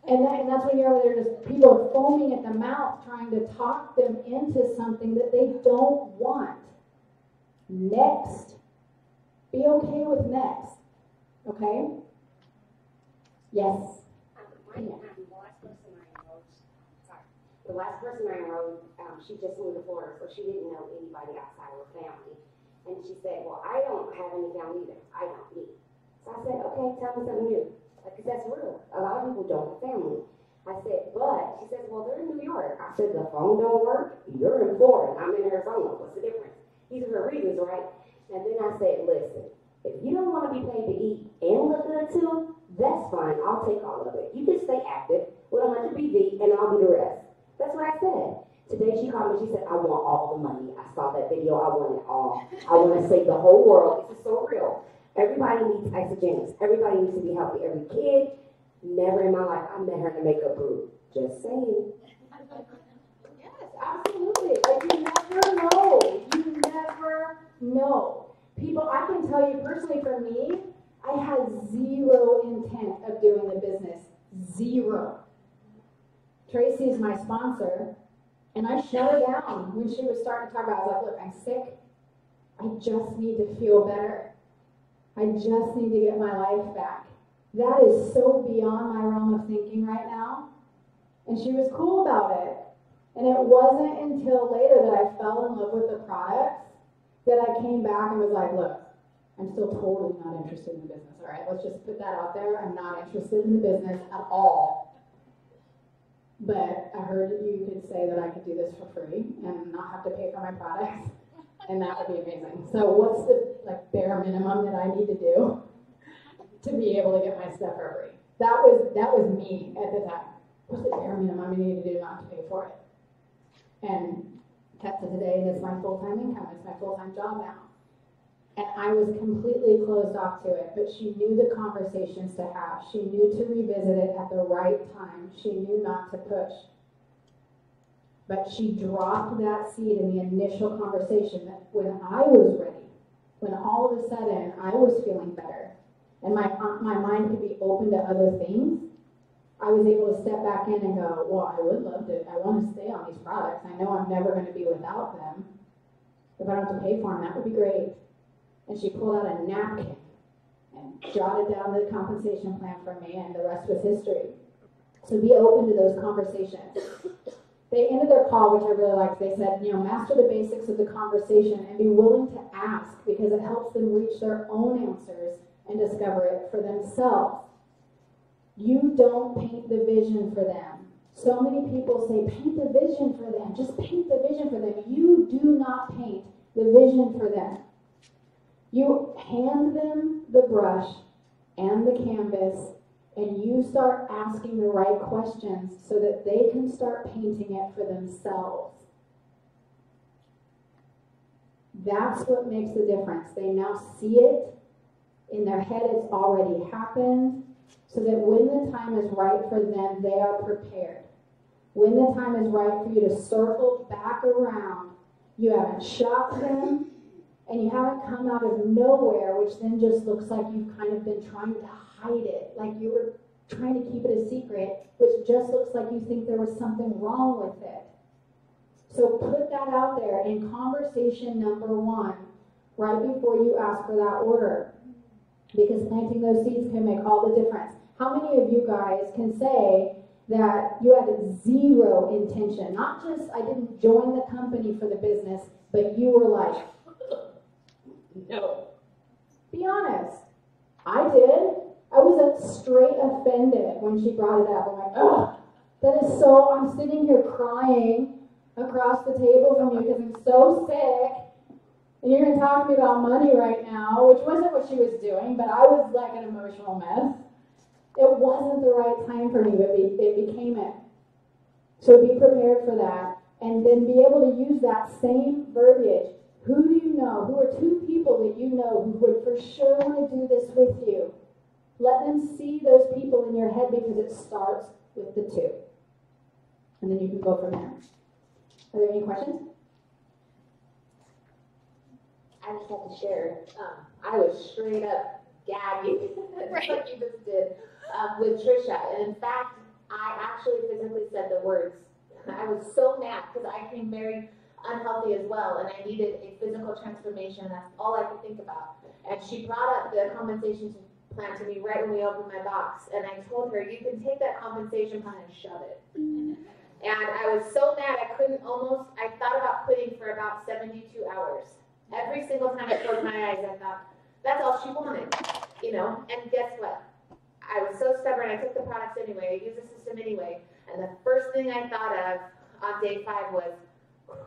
And that's when you're over there, just people are foaming at the mouth trying to talk them into something that they don't want. Next. Be okay with next. Okay? Yes. The last person I enrolled, she just moved to Florida, so she didn't know anybody outside of her family. And she said, well, I don't have any family either. I don't need. So I said, okay, tell me something new. Because that's real. A lot of people don't have family. I said, but, she says, well, they're in New York. I said, the phone don't work. You're in Florida. I'm in Arizona. What's the difference? These are her reasons, right? And then I said, listen, if you don't want to be paid to eat and look good too, that's fine. I'll take all of it. You just stay active with 100 BV and I'll do the rest. That's what I said. Today she called me, she said, I want all the money. I saw that video, I want it all. I want to save the whole world. This is so real. Everybody needs Isagenix. Everybody needs to be healthy. Every kid, never in my life, I met her in the makeup group. Just saying. Yes, absolutely. Like you never know. You never know. People, I can tell you personally for me, I had zero intent of doing the business. Zero. Tracy is my sponsor, and I shut her down when she was starting to talk about it. I was like, look, I'm sick. I just need to feel better. I just need to get my life back. That is so beyond my realm of thinking right now. And she was cool about it. And it wasn't until later that I fell in love with the products that I came back and was like, look, I'm still totally not interested in the business. All right, let's just put that out there. I'm not interested in the business at all. But I heard that you could say that I could do this for free and not have to pay for my products. And that would be amazing. So what's the bare minimum that I need to do to be able to get my stuff for free? That was me at the time. What's the bare minimum I need to do not to pay for it? And kept to today, that's my full-time income. It's my full-time job now. And I was completely closed off to it, but she knew the conversations to have. She knew to revisit it at the right time. She knew not to push. But she dropped that seed in the initial conversation that when I was ready, when all of a sudden I was feeling better, and my mind could be open to other things, I was able to step back in and go, well, I would love to, I want to stay on these products. I know I'm never going to be without them. If I don't have to pay for them, that would be great. And she pulled out a napkin and jotted down the compensation plan for me, and the rest was history. So be open to those conversations. They ended their call, which I really liked. They said, master the basics of the conversation and be willing to ask, because it helps them reach their own answers and discover it for themselves. You don't paint the vision for them. So many people say, paint the vision for them. Just paint the vision for them. You do not paint the vision for them. You hand them the brush and the canvas, and you start asking the right questions so that they can start painting it for themselves. That's what makes the difference. They now see it. In their head, it's already happened, so that when the time is right for them, they are prepared. When the time is right for you to circle back around, you haven't shocked them, and you haven't come out of nowhere, which then just looks like you've kind of been trying to hide it, like you were trying to keep it a secret, which just looks like you think there was something wrong with it. So put that out there in conversation number 1, right before you ask for that order. Because planting those seeds can make all the difference. How many of you guys can say that you had 0 intention? Not just, I didn't join the company for the business, but you were like, no. Be honest. I did. I was straight offended when she brought it up. I'm like, oh, that is so, I'm sitting here crying across the table from you because I'm so sick. And you're going to talk to me about money right now, which wasn't what she was doing, but I was like an emotional mess. It wasn't the right time for me, but it became it. So be prepared for that. And then be able to use that same verbiage. Who do you know? Who are 2 people that you know who would for sure want to do this with you? Let them see those people in your head, because it starts with the 2. And then you can go from there. Are there any questions? I just have to share. I was straight up gagging, like you just did, with Trisha. And in fact, I actually physically said the words. I was so mad because I became very unhealthy as well, and I needed a physical transformation. That's all I could think about. And she brought up the compensation plan to me right when we opened my box, and I told her, you can take that compensation plan and shove it. And I was so mad I thought about quitting for about 72 hours. Every single time I closed my eyes, I thought, that's all she wanted, and guess what? I was so stubborn, I took the products anyway, I used the system anyway, and the first thing I thought of on day 5 was,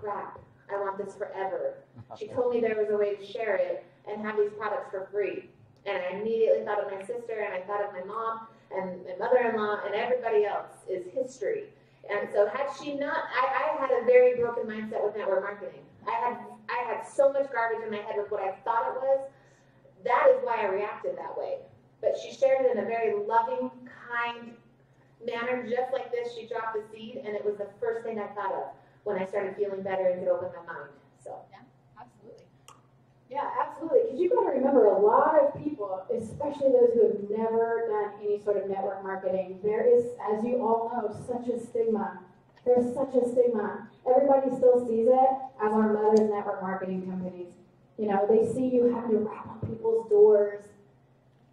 crap, I want this forever. She told me there was a way to share it and have these products for free. And I immediately thought of my sister, and I thought of my mom, and my mother-in-law, and everybody else is history. And so had she not, I had a very broken mindset with network marketing. I had so much garbage in my head with what I thought it was. That is why I reacted that way. But she shared it in a very loving, kind manner, just like this. She dropped the seed, and it was the first thing I thought of when I started feeling better and could open my mind. So Absolutely. Yeah, absolutely. Because you've got to remember, a lot of people, especially those who have never done any sort of network marketing, there is, as you all know, such a stigma. There's such a stigma. Everybody still sees it as our mother's network marketing companies. They see you having to rap on people's doors,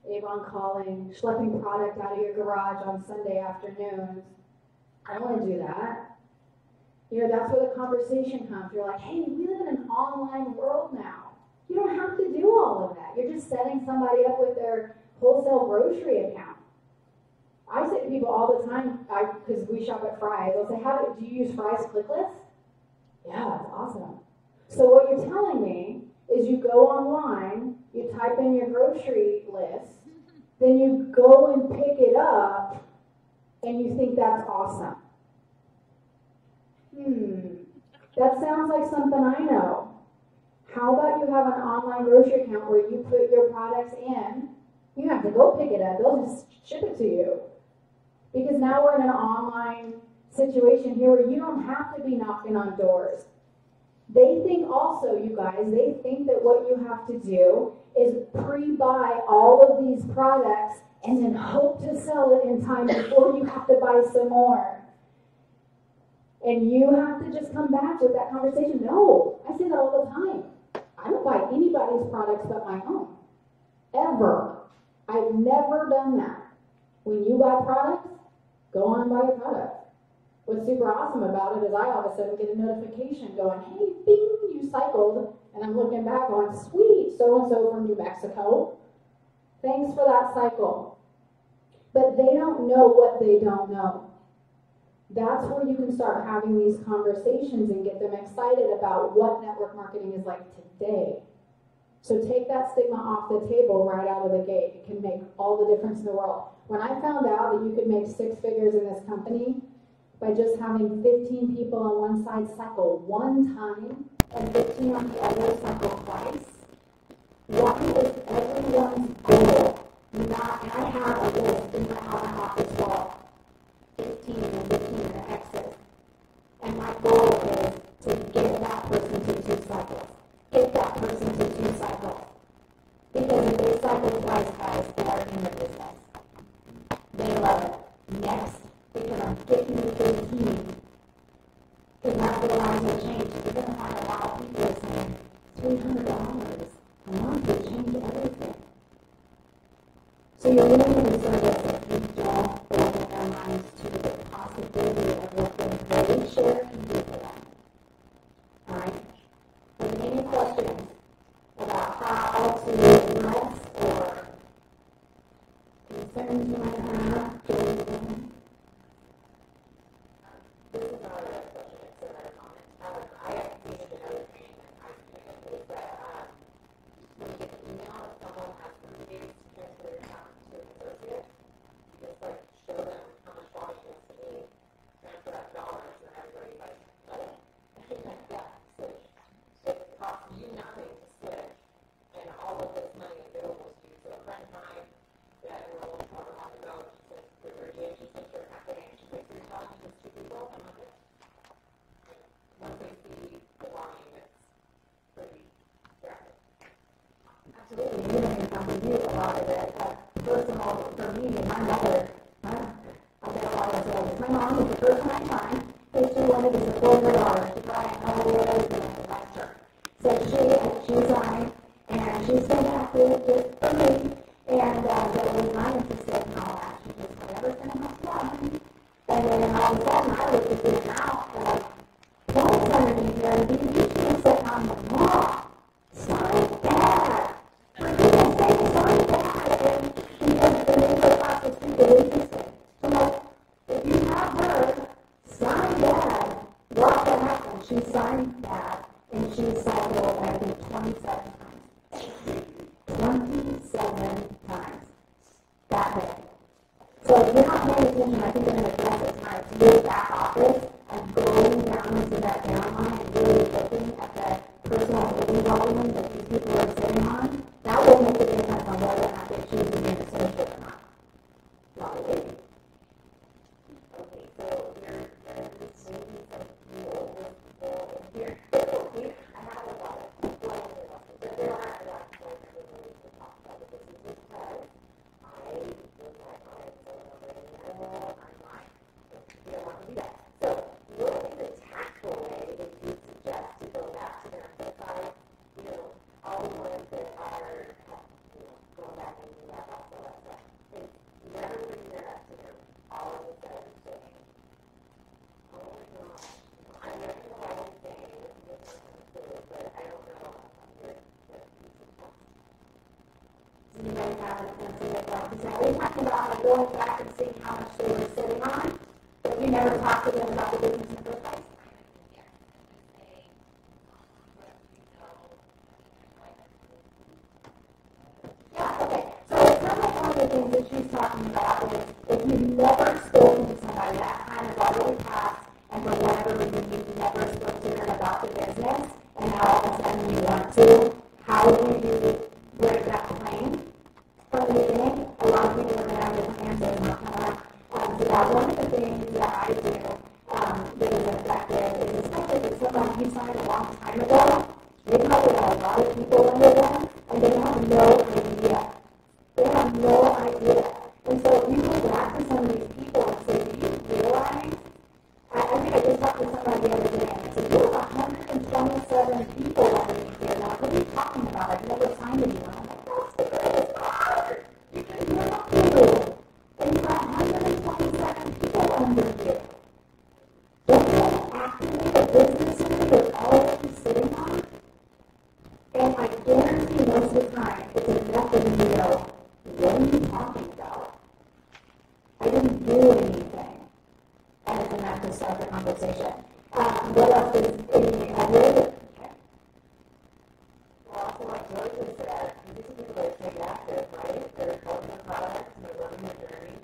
Avon calling, schlepping product out of your garage on Sunday afternoons. I don't want to do that. That's where the conversation comes. You're like, hey, we live in an online world now. You don't have to do all of that. You're just setting somebody up with their wholesale grocery account. I say to people all the time, because we shop at Fry's, I'll say, do you use Fry's ClickList? Yeah, that's awesome. So what you're telling me is you go online, you type in your grocery list, then you go and pick it up, and you think that's awesome. That sounds like something I know. How about you have an online grocery account where you put your products in, you have to go pick it up, they'll just ship it to you. Because now we're in an online situation here where you don't have to be knocking on doors. They think also, you guys, they think that what you have to do is pre-buy all of these products and then hope to sell it in time before you have to buy some more. And you have to just come back with that conversation. No, I say that all the time. I don't buy anybody's products but my own. Ever. I've never done that. When you buy products, go on and buy a product. What's super awesome about it is I all of a sudden get a notification going, hey, bing, you cycled. And I'm looking back going, sweet, so-and-so from New Mexico. Thanks for that cycle. But they don't know what they don't know. That's where you can start having these conversations and get them excited about what network marketing is like today. So take that stigma off the table right out of the gate. It can make all the difference in the world. When I found out that you could make 6 figures in this company by just having 15 people on one side cycle one time and 15 on the other cycle twice, what is everyone's goal? Not, and I have a list in my office wall, 15 and 15 in the exit. And my goal is to get that person to 2 cycles. Get that person to 2 cycles. Because if they cycle twice, guys, they are in the business. They love it. Next, because I'm getting to 15. Because that's what lives will change. You're going to find a lot of people saying, $300 a month will change everything. So you're really in a service if you don't open their minds to the possibility of what they share can do for them. Alright? Any questions about how to address or concerns you might have during the day? This is not a question, it's another comment. I have used another training that I'm doing is that when you get an email if someone has 30 days to transfer their account to an associate, just like show them how much volume is to be, transfer that dollars, and everybody's like, oh, yeah, switch. It costs you nothing to switch, and all of this money available to you. So a friend of mine that enrolled however long ago, she said, we're Virginia, she switched her account today, and she's like, you're telling me just 2 people? I'm like, once they see the volume, it's pretty rapid. Absolutely, you can do a lot of it. Personal, for me, my mother, I get a lot of sales. My mom was the first time buying, and she wanted to support her daughter. She thought I know what I was going to invest her. So she signed, and she's been happy just for me, and that was not interested in all that. She just, whatever's going to help you out. And then all of a sudden, I looked at this now, and like, what's underneath there? And you should sit on the wall. Sign that. For goodness sake, sign that. And the neighbor across the street is interested. So like, if you have her, sign that. Watch what happens. She signed that, and she cycled, I think, 27 times. 27 times. That day. So if you're not paying attention, I think I'm going to address it tonight. To your back office and going down into that downline and really looking at that personal holding volume that these people are sitting on, that will make a difference on whether or not they choose to be an associate or not. Not really. Okay, so you're just maybe some people here. I have a lot of people, but there are a lot of people to talk about this because I was like, I'm like, you don't want to do that. So what is a tactful way that you suggest to go back to them besides, all the ones that are, going back and do that, also that stuff. And never bring that up to them all of a sudden saying, oh my gosh, I know what I'm saying, this is but I don't know what do you guys have a sense of it? Like you said, we talked about like going back and seeing how much they were sitting on, but you never talked to them about the business in the first place. Yeah, okay. So it sounds like one of the things that she's talking about is if you've never spoken to somebody, that time has already passed, and for whatever reason you've never spoken to them about the business, and now all of a sudden you want to, how do you break that plane? From the beginning, a lot of people are going to have different answers and so that one of the things that I do that is effective is especially if somebody you signed a long time ago, they probably have a lot of people under them, and they have no idea. They have no idea. to start the conversation. What else is any other? Well, also like George has said, these are people that are staying active, right? They're building their products and they're running their journey.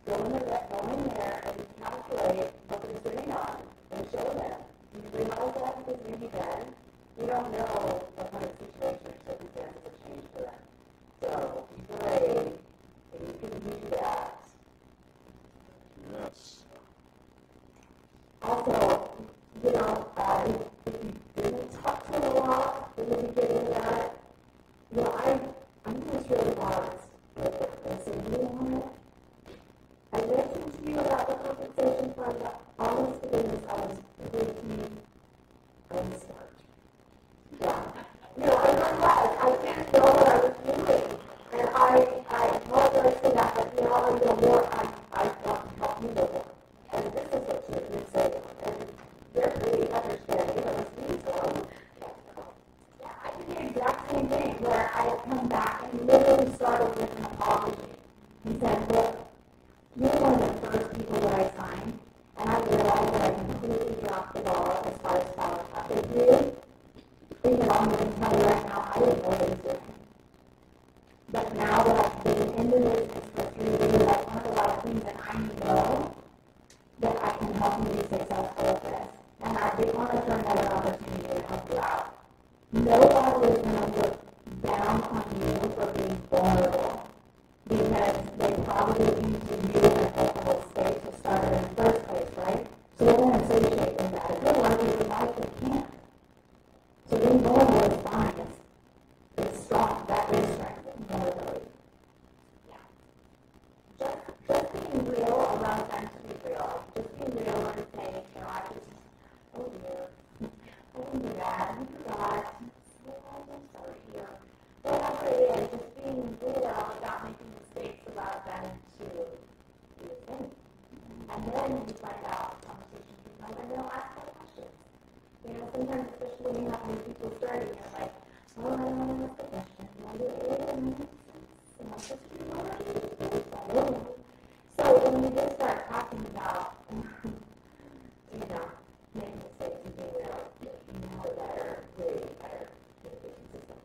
Go in there and calculate what they're sitting on and show them. You realize that because maybe then you don't know what kind of situation or circumstances have changed for them. So be brave and you can do that. Yes. Also, you know, if you didn't talk to them a lot in the beginning of that, you know, I'm just really honest with it. And so you know what? I mentioned to you about the compensation fund, but honest to goodness, I was pretty unsmart. Yeah. You know, I was. I didn't know what I was doing. And I apologize for that, but now I know more. I want to help you know more. And this is what you would say. And they're pretty understanding of me, so Yeah, I did the exact same thing where I had come back and literally started with an apology. He said, look, you're one of the first people that I signed, and I realized that I completely dropped the ball as far as follow-up. It really, even though I'm going to tell you right now, I didn't know what I was doing. But now that I've been in the business for 3 years, I've learned a lot of things that I know that I can help you be successful with this. And I did want to turn that an opportunity to help you out. Nobody is going to look down on you for being vulnerable because they probably used you in a vulnerable state to start in the first place, right? So they're going to associate with that. If they want to be life, they can't. So being vulnerable is fine. It's strong. That is strength and vulnerability. Yeah. Just being real allows them to be real. Just being real and saying, you know, oh dear, oh my God, God, I'm sorry here. Whatever it is, just being real without making mistakes allows them to do the thing. And then you find out conversations become, and they'll ask more questions. You know, sometimes, especially when you have new people starting, you're like, oh, I don't want to ask the question. Why do it make sense? And I'm just doing what I do. I don't know. So when we just start talking about, you know, making mistakes and being real, you know better, way better communication system.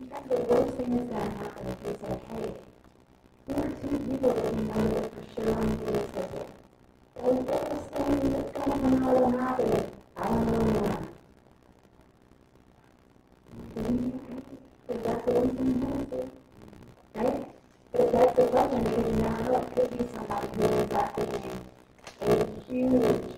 In fact, the worst thing that's going to happen if you say, hey, there are 2 people that we know that for sure on this visit. And the first thing that's going to come out of their mouth is, I don't know anyone. Is that the only thing you have to do? Right? But that's the question because you never know. It could be somebody who is representing a huge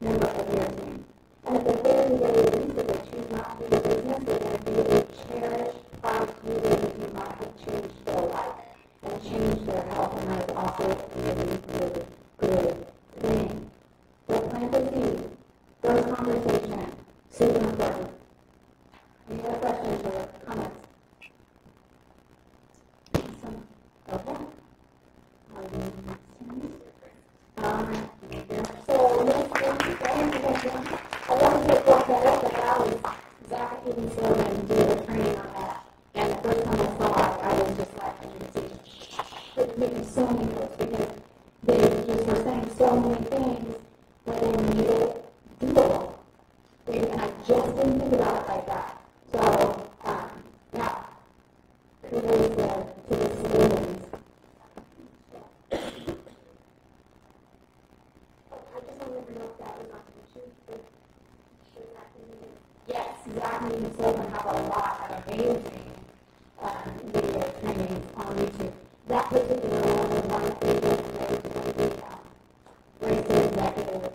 member of your team. And at the very, very least, if they choose not to do the business, they're going to be a cherished part of you that you might have changed their life and changed their health, and that's also a really good thing. So plant the seed. First conversation. Super important. Any other questions or comments? Okay. So next thing, I want to talk about that. I was Zach even Sloan did a training on that. And the first time I saw it, I was just like, it's making so many notes because they just were saying so many things, but they made it doable. And I just didn't think about it like that. So, yeah, kudos to the civilians. I just wanted to know if that was not the truth. Yes, exactly. You told them have a lot of amazing video trainings on YouTube. That particular one was one of the videos that was going to be race executive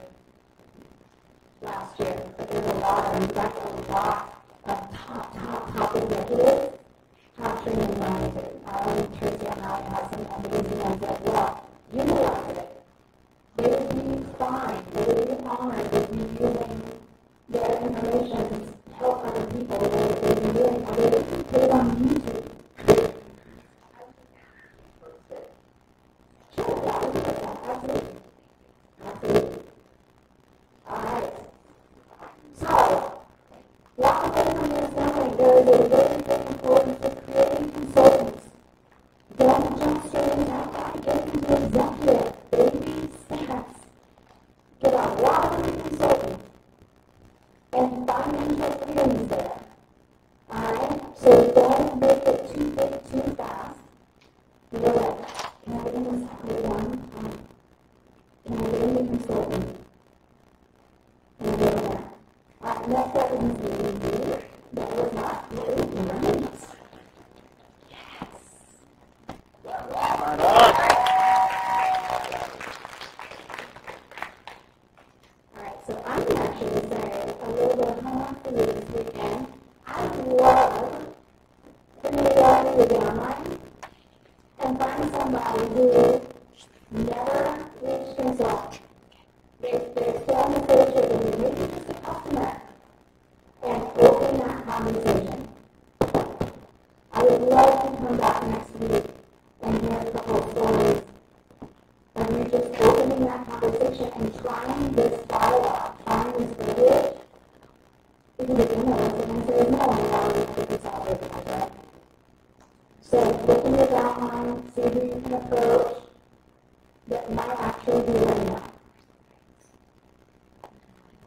last year. But there's a lot of, in fact, a lot of top executives have training on YouTube. Tracy O'Malley has some amazing ones as well. Utilize it. They would be fine. They would be honored if you using their information to help other people. They would be doing, or they would put it on YouTube. Sure, that would be good. Absolutely. Absolutely. All right. So, walk away from this knowing there is a very big importance of creating consultants. Don't jump straight into that. Get into executive. Baby steps. consultant. And I go there. Next up is me. That was not really right. Alright, so I'm actually saying a little bit of homework for you this weekend. I love putting together your downline and find somebody who never reached consult. They're still on the stage with them, maybe just a customer, and open that conversation. I would love to come back next week and hear a couple of stories of you just opening that conversation and trying this dialogue, trying this language. Because if you know, the answer is no, and I always think it's all over my head. So look in your outline, see who you can approach that might actually be ready now.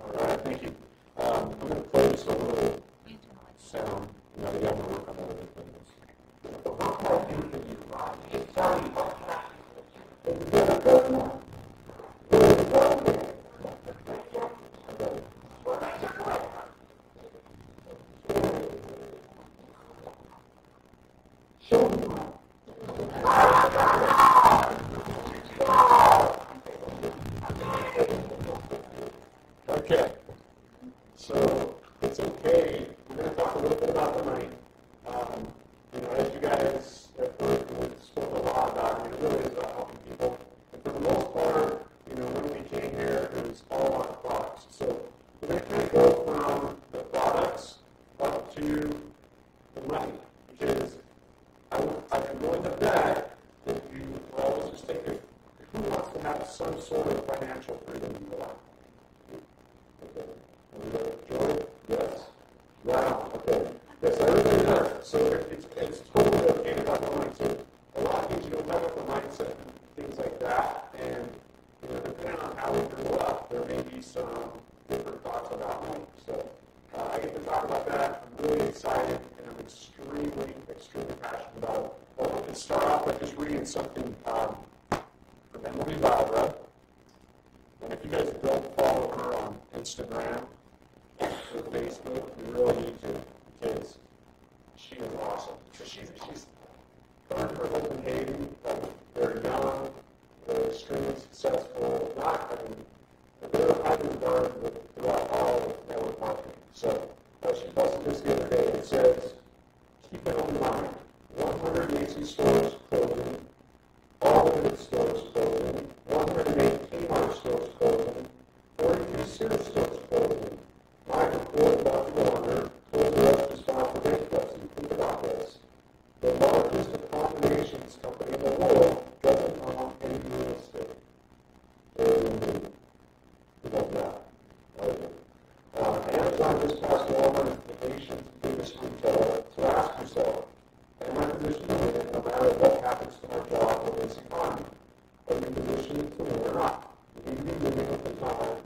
All right, thank you. I'm going to play just a little sound. You know, you have to work on other things. But what can I do for you, Ron? Just tell me what can I do for you? Is it good enough? Is it good enough? Show me one. Okay, so it's okay. We're going to talk a little bit about the money. You know, as you guys have heard, we've spoken a lot about it. It really is about helping people. And for the most part, you know, when we came here, it was all about the products. So we're going to kind of go from the products up to the money, because I can really have bet that you always just think of who wants to have some sort of financial freedom in their life. Joy? Yes. Wow. Okay. Yes, everybody does. So it's totally okay to have a mindset. A lot of things you don't have a mindset and things like that. And you know, depending on how we grew up, there may be some different thoughts about money. So I get to talk about that. I'm really excited, and I'm extremely passionate about it. Well, we can start off by just reading something from Emily Valra. And if you guys don't follow her on Instagram or Facebook, you really need to, because she is awesome. So she's earned her Copenhagen, very young, very extremely successful, they're highly regarded throughout all of network marketing. So she posted this the other day. It says, keep it in mind, 100 Macy's stores closing, all the good stores closing, 108 Kmart stores closing, 42 Sears stores closing. Michael Ford bought the owner, told the rest to file for bankruptcy. Think about this. The largest of combinations company in the world doesn't own any real estate. Airbnb. You love that. Amazon just passed Walmart as the nation's biggest retailer. So ask yourself, am I positioned to win no matter what happens to my job or this economy? Are you positioned to win or not? If you be living at the time,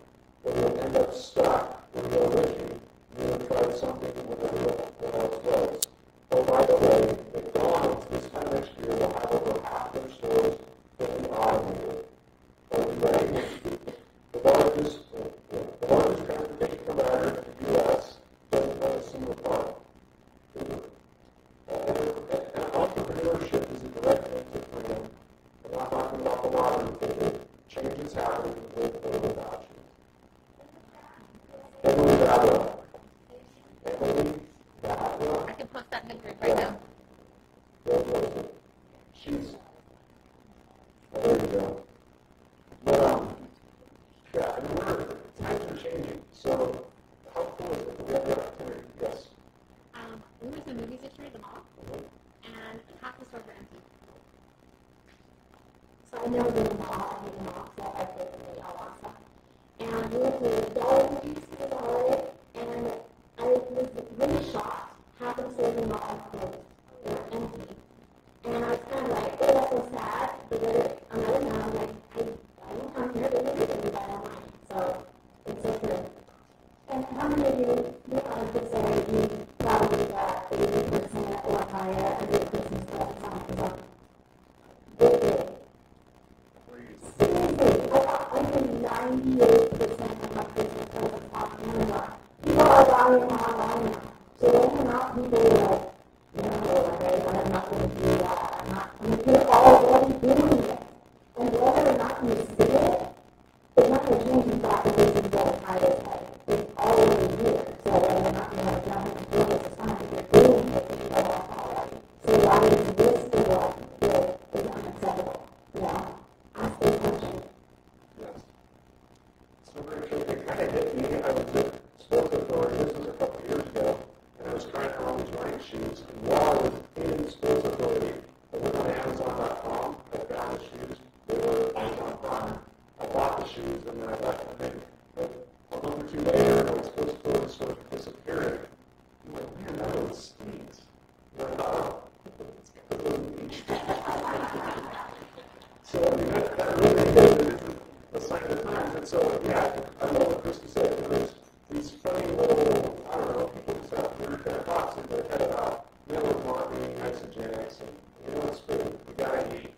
or you'll end up stuck when you're wishing you would try something when everyone else does. Oh, by the way, McDonald's this time next year will have over half their stores fully automated. Are you ready? The largest transportation provider in the U.S. doesn't have a single car. And entrepreneurship is a direct answer for them. I'm not talking about the lottery ticket. Change is happening with or without you. Emily Valra. Emily Valra. I can post that in the group right now. She's. Oh, there you go. But, yeah, I mean, times are changing. So, how cool is it that we have the opportunity? Yes. We went to movies this year at the mall, and half the stores were empty. So I've never been to the mall, I've been to the mall, so I've been to a lot of stuff. And we went to Dollar Tree to the holiday, and I was really shocked. Half of the stores in the mall were closed. They were empty. And I was kind of like, oh, that's so sad. But then on the other hand, I'm like, I don't come here, they didn't do that online. So it's so true. And how many of you could say you probably got 80% or higher of your Christmas presents on Amazon? Good. time you see it, it's not going to change the fact that this is what I was like. It's already here. So whether or not you have a job in the field at the time, you're doing it, you know that already. So why is this the what is unacceptable? You know, ask this question. Yes. So Rachel, it kind of hit me. I was at Sports Authority, this was a couple of years ago, and I was trying on these running shoes. And while I was in Sports Authority, I went on Amazon.com, I found the shoes. They were Amazon Prime. I bought the shoes, and then I left them in. But a month or two later, when Sports Authority started disappearing, I'm like, man, that one stinks. And I thought, oh, it's because of me. So, I mean, that really is a sign of the times. And so, yeah, I love what Christy said. There's these funny little, I don't know, people just have weird kind of thoughts in their head about network marketing, isogenics, and, you know, it's good. You gotta eat.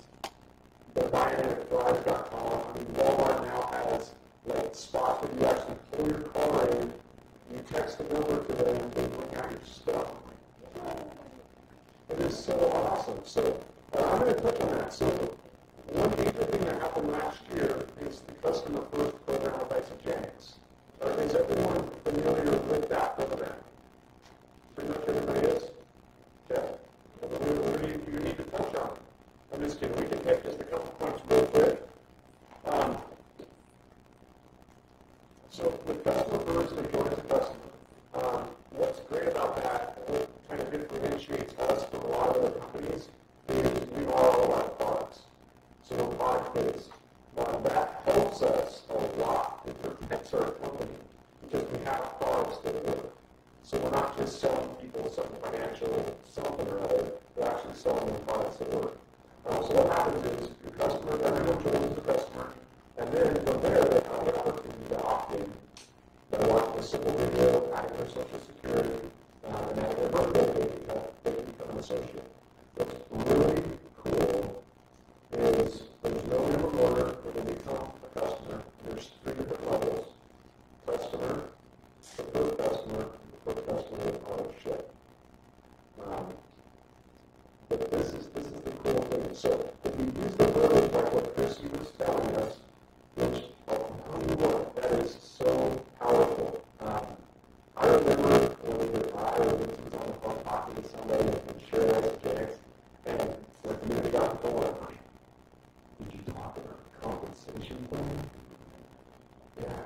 The buying at Thrive.com. I mean, Walmart now has, like, spots where you actually pull your car in, you text the number to them, and they bring out your stuff. It is so awesome. So, I'm going to touch on that. So, one major thing that happened last year is the Customer First program of Isogenics. Is everyone familiar with that program? Pretty much everybody is? Okay. What do you need to touch on? I'm just kidding. We can take just a couple points real quick. So with Customer First and Join as a Customer, what's great about that, what kind of differentiates us from a lot of other companies, is we borrow a lot of products. So we're product-based. That helps us a lot. It protects our company because we have products that work. So we're not just selling people something financial, something or other. We're actually selling them products that work. So what happens is your customer, everyone joins the customer, and then from there they have the opportunity to opt in. They watch a simple video, add their social security, and at their birthday they can become an associate. What's really cool is there's no minimum order when they become a customer. There's 3 different levels. Customer, the first customer, the first customer with auto ship. But this is the cool thing. So if you use the verbiage like what Christy was telling us, which I'll tell you what, that is so powerful. I remember when we were on the phone talking to somebody and sharing Isogenics, and when the minute got the phone, I'm like, did you talk about compensation plan? Yeah.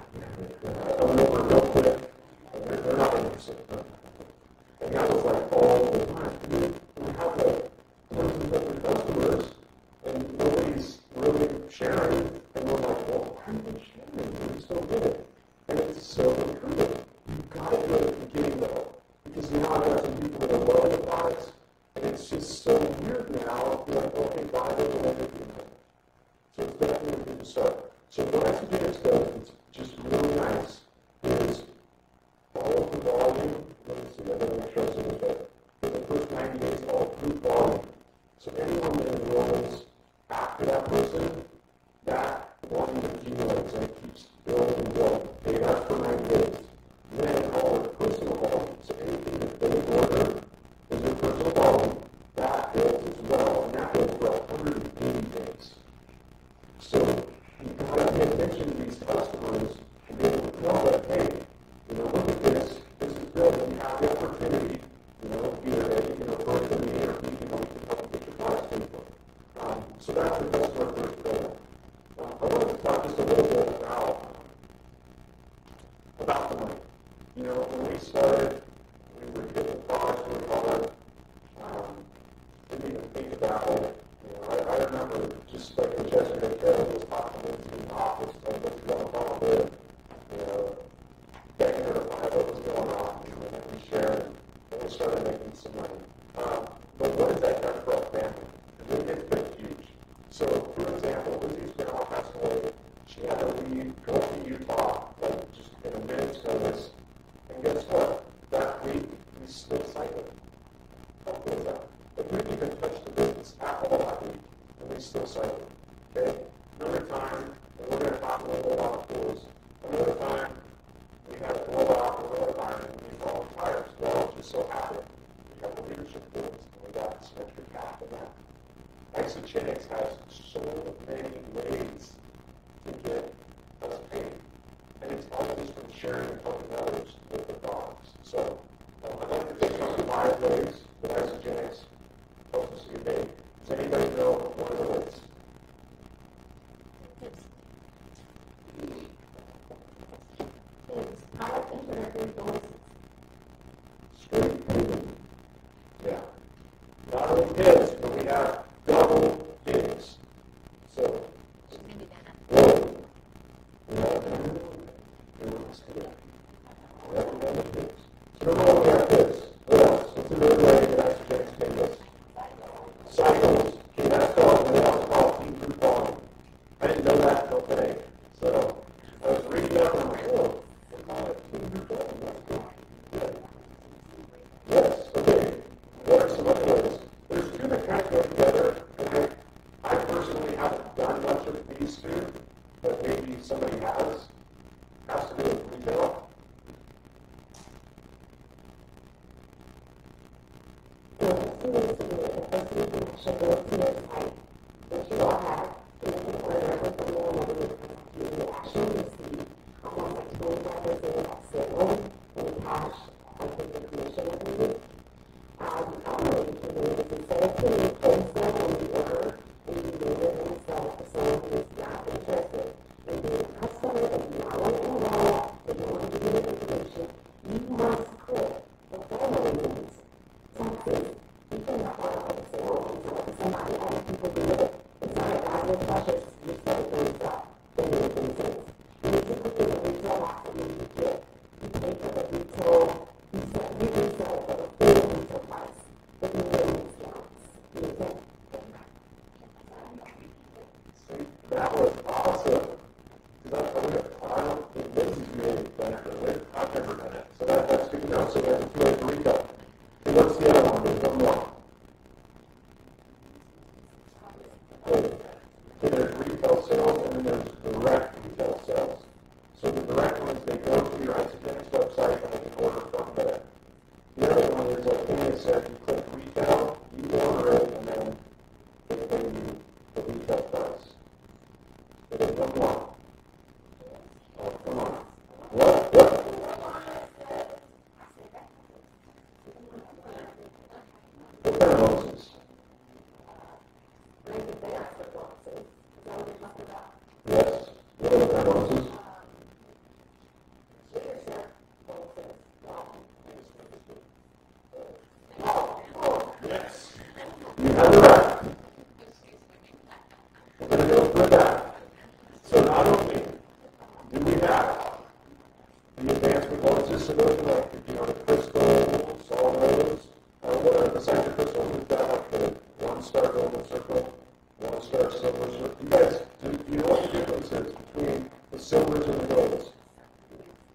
I went over real quick. They're not interested. And that was like all the time. We have like tons of different customers, and nobody's really sharing. And we're like, well, why are they sharing? It's so good. And it's so recruiting. You've got to do it at the beginning though. Because now I've got some people that are loving the products, and it's just so weird now. You're like, okay, buy it, and everything. So it's definitely a good start. So what Isogenics does, it's just really nice, is follow the volume. Let me see, I'm going to make sure I say this right. For the first 90 days, all group volume. So anyone that enrolls after that person, that volume accumulates and it keeps building and building. They ask for 90 days. Then all their personal volume. So anything that they order is their personal volume. That builds as well, and that goes for 180 days. So you've got to pay attention to these customers. somebody has to do with retail? The first thing is to do it. The first thing you should go to your site, which you all have, and you can order everything you want to do. You actually receive almost like 25% of that sale in cash, like with the commission every week. What you can do is instead of putting wholesale when you order, and you leave it and sell it to someone who is not interested in being a customer, that you not want to enroll, that you want to give you information, you must click the family needs. Taxes, you cannot order all the sale and sell it to somebody, other people do it. It's not a thousand precious, you sell things up, then you do things. You need to click in the retail box and you get, you pay for the retail, you resell it for the full retail price, with no discounts. You need to. That was awesome. I don't think this is really benefited. I've never done it. So that's good to know. So there's a few retail. And what's the other one? There's one more. So there's retail sales and then there's direct retail sales. So the direct ones, they go to your Isagenix website and they can order from there. The other one is, like Amy said, you click retail, you order it, and then they pay you the retail price. But there's one more. Oh, come on. What? What kind of roses? Yes. What are the kind of roses? Yes. You have it right. We're going to go through that. So not only do we have the advanced performances, so those are like, the crystals, all those, whatever, besides the crystals, we've got like the 1-star golden circle, 1-star silver circle. You guys, do you know what the difference is between the silvers and the golds?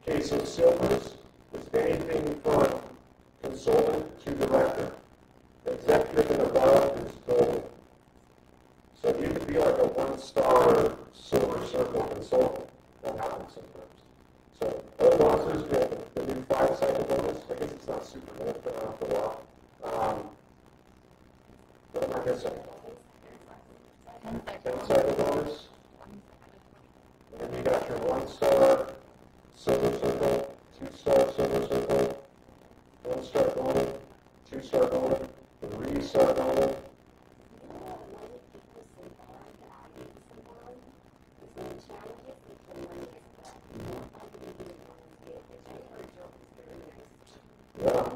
Okay, so silvers is anything from consultant to director. Executive and above is gold. So you could be like a 1-star silver circle consultant. That happens sometimes. So other bonuses, we have the new 5-cycle bonus. I guess it's not super good, but not for a while. What am I missing? 10-cycle bonus. And then you got your 1-star silver circle, 2-star silver circle, 1-star golden, 2-star golden, 3-star golden. Yeah.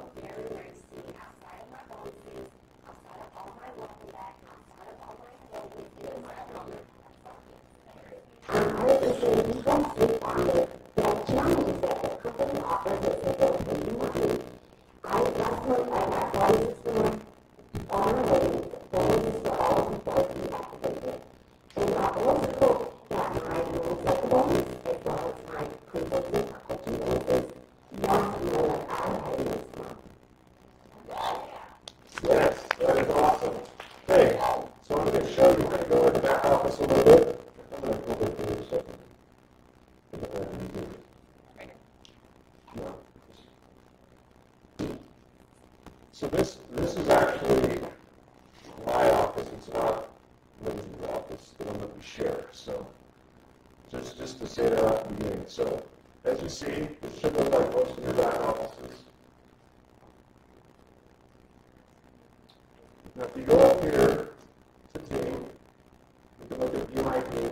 Yes, that is awesome. Okay, so I'm going to show you. We're going to go into the back office a little bit. I'm going to go over here a second. So this is actually my office. It's not Lindsay's office, the one that we share. So just to say that at the beginning. So as you see, it should look like most of your back offices. Now, if you go up here to team, you can look at View My Team.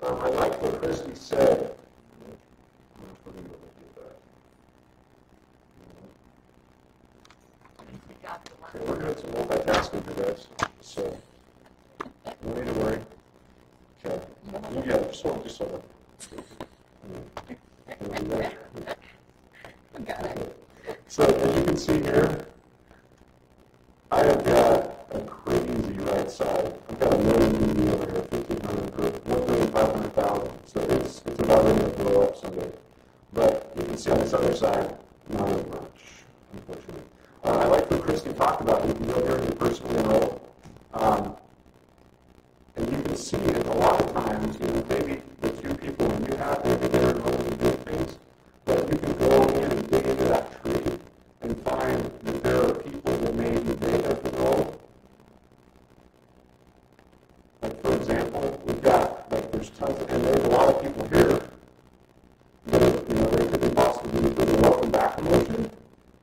I like what Christy said. Okay, we're doing some multitasking for this, so no need to worry. Okay, yeah, just hold it. So as you can see here, I have got a crazy right side. I've got a million UV over here, 1,500 per 1,500,000. So it's about ready to blow up someday. But you can see on this other side, not as much, unfortunately. I like what Christy talked about. You can go here and personally enroll. And you can see that a lot of times, maybe the two people when you have and there's a lot of people here that, they could be possibly doing a welcome back promotion.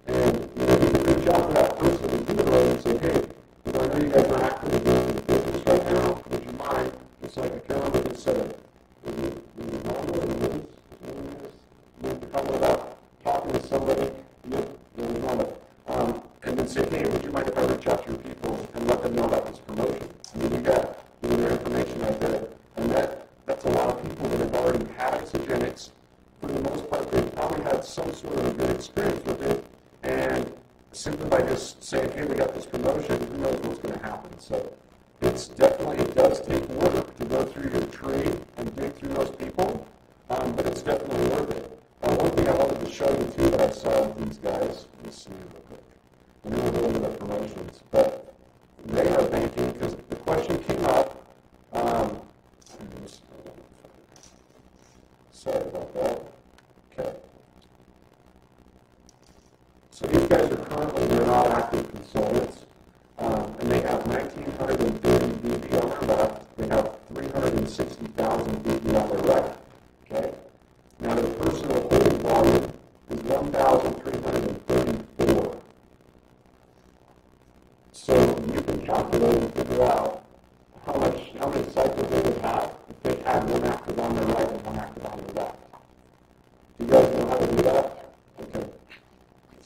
And, you could reach out to that person and do it right and say, hey, I know you guys are actively doing the business right now. Would you mind? It's like a calendar that said, is it normal or is it talking about talking to somebody? And then say, hey, would you mind if I reach out to your people and let them know about this promotion? I mean, you got their information right there. And that's a lot of people that have already had Isagenix. For the most part, they've probably had some sort of a good experience with it. And simply by just saying, hey, we got this promotion, who knows what's going to happen. So it does take work to go through your tree and dig through those people, but it's definitely worth it. One thing I wanted to show you, too, that I saw with these guys, let's see real quick. And then we'll go into the promotions. But they are banking, because the question came up, sorry about that. Okay. So these guys are currently, they're not active consultants, and they have 1,930 BB on their left. They have 360,000 BB on their right. Okay? Now their personal holding volume is 1,334. So you can calculate and figure out how many cycles they would have if they had one active on their right and one active on their left. Do you guys know how to do that? Okay.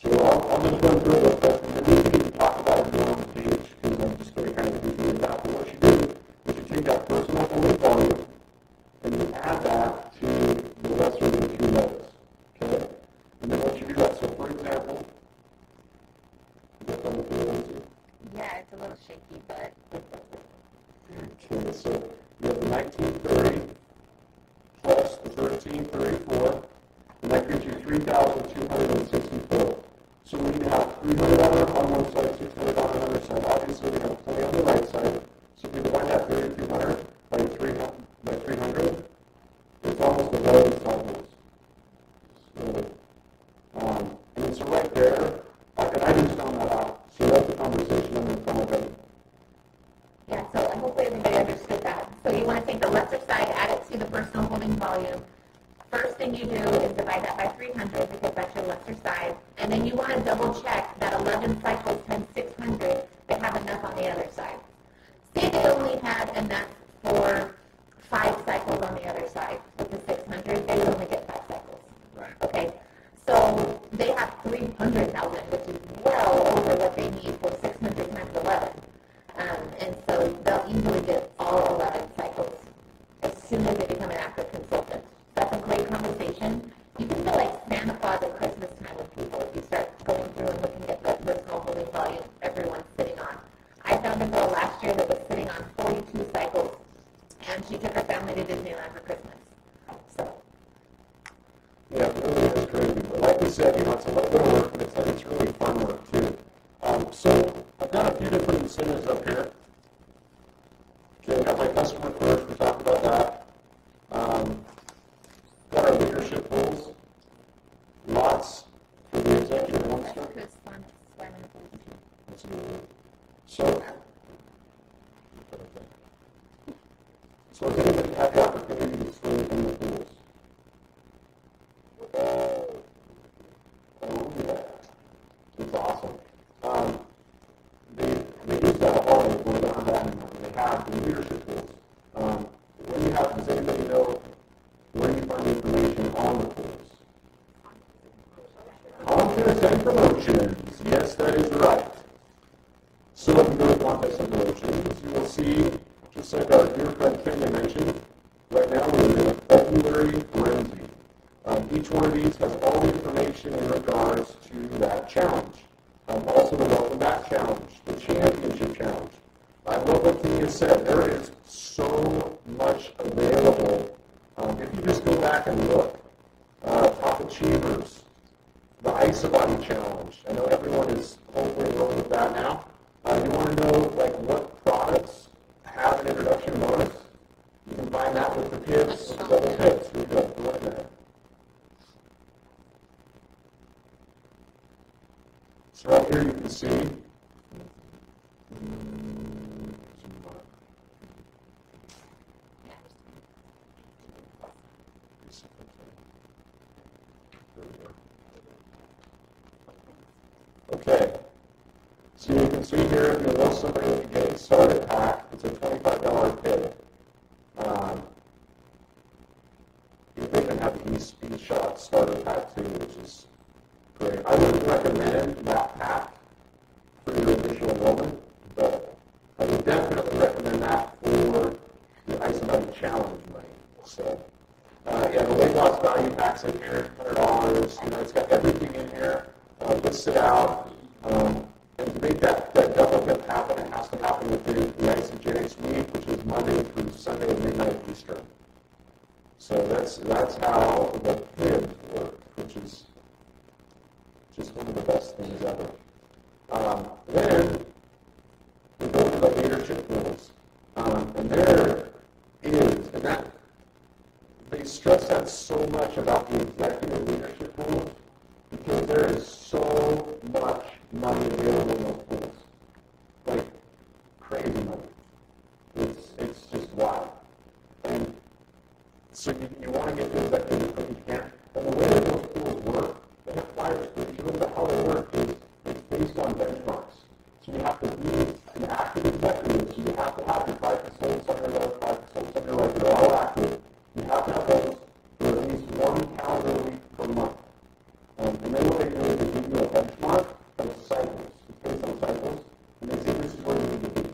So I'm going to go through those questions. And we can talk about it more on the page because I'm just going to kind of give you exactly what you do. Is you take that personal holding volume and you add that to the lesser of the two letters. Okay? And then what you do that. So for example, is that something you want to do? Yeah, it's a little shaky, but. Okay, so you have the 1930 plus the 1334, and that gives you 3,264. So we have 300 on one side, 600 on another side. Obviously, we have plenty on the right side. So if we divide that 3,200 by 300, it's almost 11 cycles. So, and so right there, and I just found that out. So that's the conversation I'm in front of it. Yeah, so hopefully everybody understood that. So you want to take the lesser side, add it to the personal holding volume. First thing you do is divide that by 300 because that's your lesser side. And then you want to double check that 11 cycles times 600, they have enough on the other side. Say they only had enough for 5 cycles on the other side. With the 600, they would only get 5 cycles. Right. Okay, so they have 300,000, which is well over what they need for 600 times 11. And so they'll easily get all 11 cycles as soon as they become an active consultant. That's a great conversation. You can feel like Santa Claus at Christmas time with people if you start going through and looking at the personal holding volume everyone's sitting on. I found a girl last year that was sitting on 42 cycles, and she took her family to Disneyland for Christmas. So. Yeah, it really is crazy. But like we said, it's a little bit of work, but it's really fun work too. So I've got a few different incentives up here. Okay, I got my customer first. We talked about that. Got our leadership goals. Lots for the executive officer. So if anybody had the opportunity to swim in the pools? Oh, yeah. It's awesome. They use that all the way down that anymore. They have the leadership tools. What do you have? Does anybody know where you find information on the tools? Contest and promotions. Yes, that is right. So if you go to contest and promotions, you will see, just like our dear friend Kenya mentioned, right now we're in a February frenzy. Each one of these has all the information in regards to that challenge. Also the Welcome Back Challenge, the Championship Challenge. I love what Kenya said. There is so much available. If you just go back and look, Top Achievers, the Isabody Challenge. I know everyone is hopefully enrolled with that now. You want to know what products have an introduction bonus? You can find that with the kids. Double tips. Here you go. Go right there. So right here you can see. Okay. So you can see here, if you love somebody with a getting started pack, it's a $25 pay. They can have the e-speed shot starter pack too, which is great. I wouldn't recommend that pack for your initial enrollment, but I would definitely recommend that for the Ice and Body Challenge money. So, yeah, the weight loss value pack's in here, $100. You know, it's got everything in here. Listed out. And to make that double dip happen, it has to happen within the Isogenics week, which is Monday through Sunday at midnight Eastern. So that's how the PID work, which is just one of the best things ever. Then we go to the leadership rules. And there is, and that they stress that so much about the executive leadership rules because there is so much money available in those pools. Like crazy money. It's just wild. And so you want to get to executive, but you can't. And the way that those pools work, they have flyers for each of them, but how they work is it's based on benchmarks. So you have to be an active executive, so you have to have your 5 consultants on your left, 5 consultants on your right, they're all active. You have to have those for at least 1 calendar week per month. And then what they do is they give you a benchmark of cycles. You place on cycles, and they say this is where you need to be.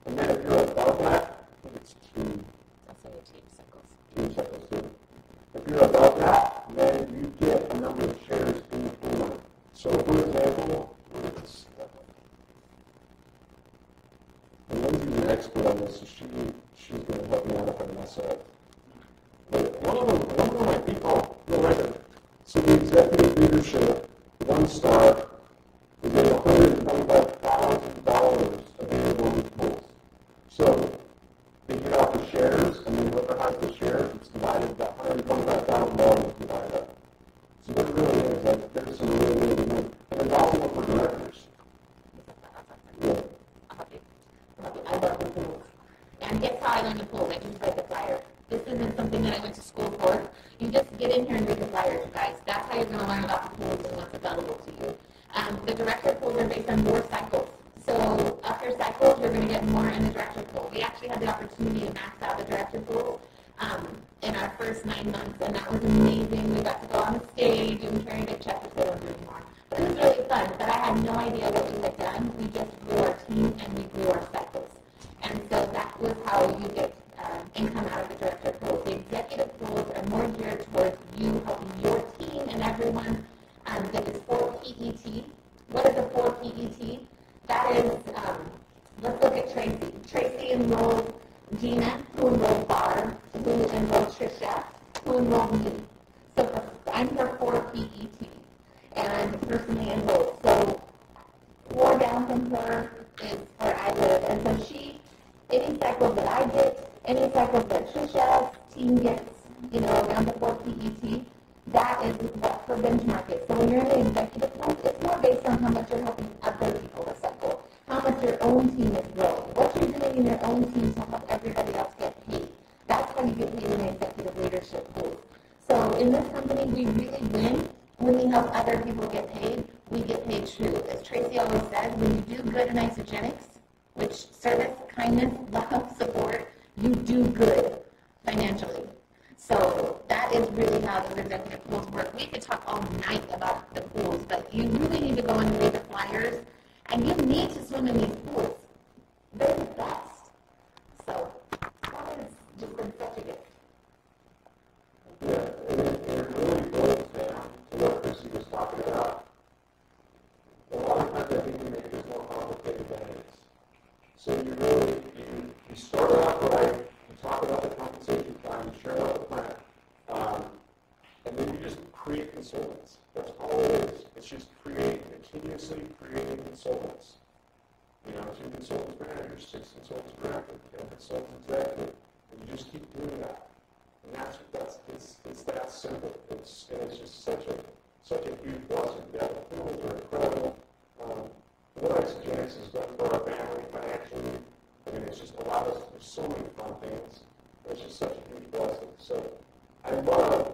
And then if you're above that, I think it's 2 cycles too. If you're above that, then you get a number of shares in the pool. So for example, and Lindsay's an expert on this, so she's going to help me out if I mess up. But one of my people, so the executive leadership, 1 star, is at $125,000 available in pools. So they get out the shares, and then whoever has the shares, it's divided, that $125,000 is divided up. So there really is, like, there's some really, really good money. And there's also one for directors. Yeah. I love the pools. And guess how I learned the pool? I just read the flyer. This isn't something that I went to school for. You just get in here and read the flyers, guys. That's how you're going to learn about the pools and what's available to you. The director pools are based on more cycles. So after cycles, you're going to get more in the director pool. We actually had the opportunity to max out the director pool in our first 9 months, and that was amazing. We got to go on the stage and carry the check if they don't do anymore. But it was really fun, but I had no idea what we had done. We just grew our team and we grew our cycles. And so that was how you get income out of the director pools. The executive pools are more geared towards you helping your team and everyone. That is 4PET. What is a 4PET? That is, let's look at Tracy. Tracy enrolled Gina, who enrolled Barb, who enrolled Trisha, who enrolled me. So I'm for 4PET, and personally enrolled. So 4 down from her is where I live, and so any cycle that I get, any cycle that Trisha's team gets, around the 4PET, that is what her benchmark is. So when you're in the executive pool, it's more based on how much you're helping other people to cycle, how much your own team is growing, what you're doing in your own team to help everybody else get paid. That's how you get paid in the executive leadership pool. So in this company, we really win when we help other people get paid. We get paid true. As Tracy always says, when you do good in Isogenics, which service, kindness, love, support, you do good financially. So that is really how those executive pools work. We could talk all night about the pools, but you really need to go and read the flyers, and you need to swim in these pools. They're the best. So that has just been such a gift. Yeah, and it really boils down to what Chrissy was talking about. A lot of times I think we make this more complicated than it is. So you start off right, you talk about the compensation plan, you share out the plan, and then you just create consultants. That's all it is. It's just continuously creating consultants. 2 consultants per manager, 6 consultants per active, 10 consultants executive, and you just keep doing that. And it's that simple. It's just such a huge blessing. Yeah, the pools are incredible. What Isogenics has done for our family financially, it's just allowed us to do so many fun things. It's just such a huge blessing. So I I love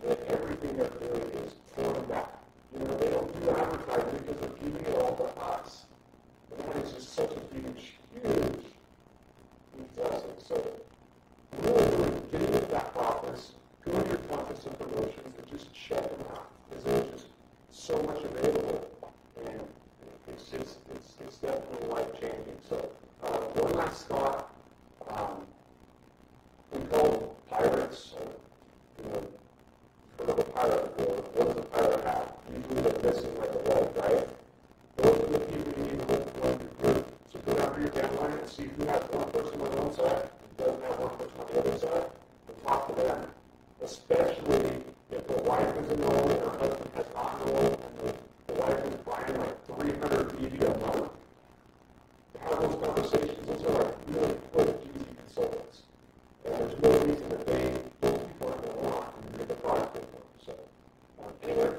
that everything they're doing is for them back. You know, they don't do advertising because they're giving it all to us. And that is just such a huge blessing. So really get into that office, go to your conference and promotions, and just check them out. Because there's just so much available, and it's definitely life-changing. So one last thought, we call pirates, you know, heard of a pirate before. What does a pirate have? Usually they're missing like a leg, right? Those are the people you need to look for in your group. So go down to your downline and see who has one person on one side and doesn't have one person on the other side, and talk to them. Especially if the wife is enrolled and her husband has not enrolled, and the wife is buying like 300 BD a month. To have those conversations, those are like really quick, easy consultants. And there's no reason that those people are going to want to make a product with them. So, anyway,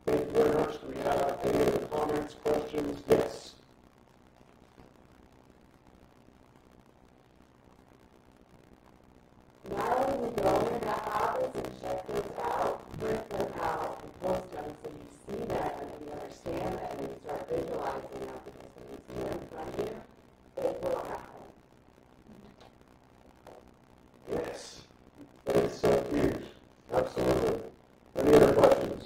thank you very much. Do we have any other comments, questions? Yes. Now we go in that office and check those out, print them out, and post them so you see that and you understand that and you start visualizing that, because when you see them in front of you, it will happen. Yes. It's so huge. Absolutely. Any other questions?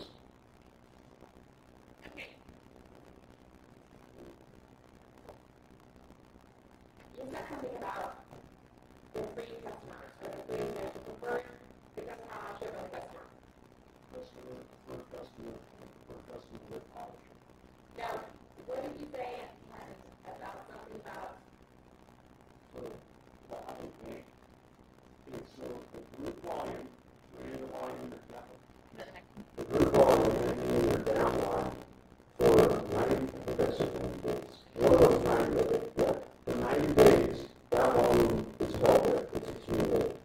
You said something about the free customers, or the free that you prefer, because of how much you're going to customer. Customer with knowledge. Now, what did you say about something about? So the group volume, the volume is down. The group volume in your downline for 90, I think that's just 90 days. One of those 90 days, yeah. For 90 days, that volume is held there. It's accumulated.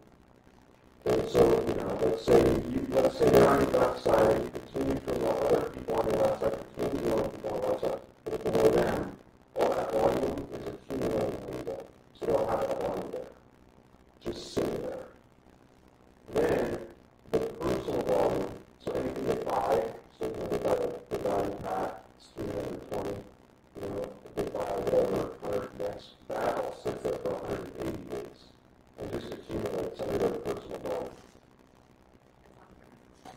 And so, you know, let's say you're on the left side, you continue to allow other people on the left side, continue to allow people on the left side. But below them, all that volume is accumulating when you go. So you don't have that volume there. Just sitting there. Then the personal volume, so anything they buy, so you know, they buy the value pack, it's 320, you know, if they buy whatever, 100 next, that all sits there for 180 days and just accumulates under their personal volume.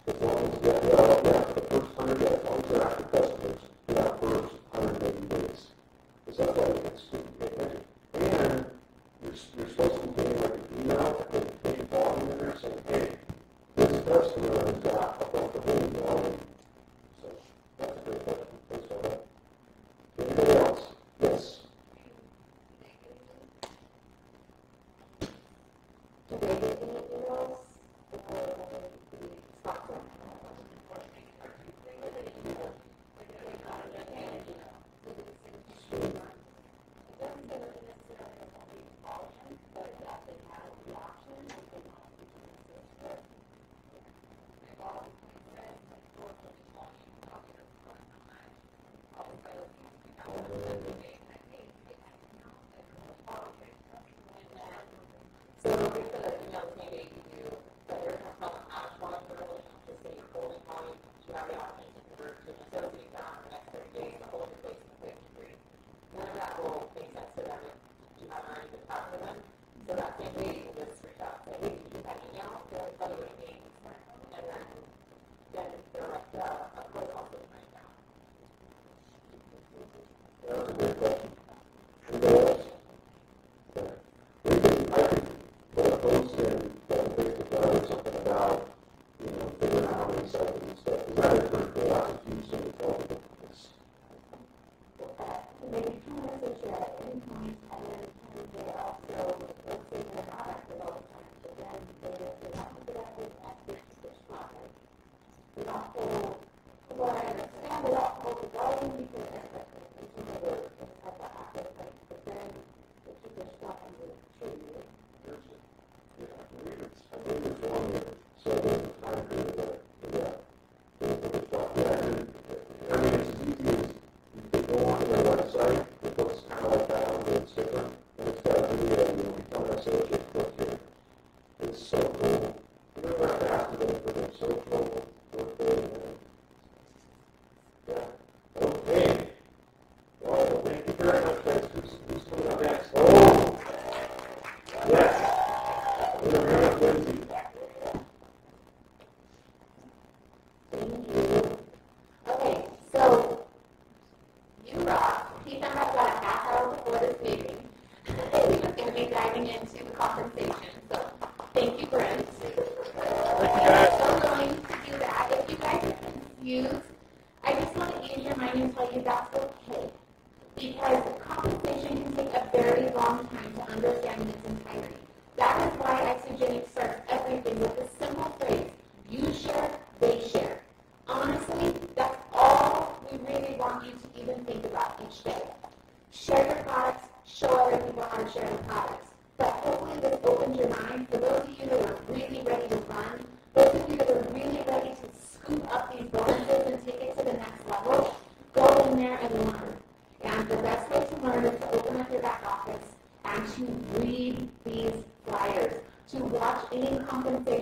As long as, yeah,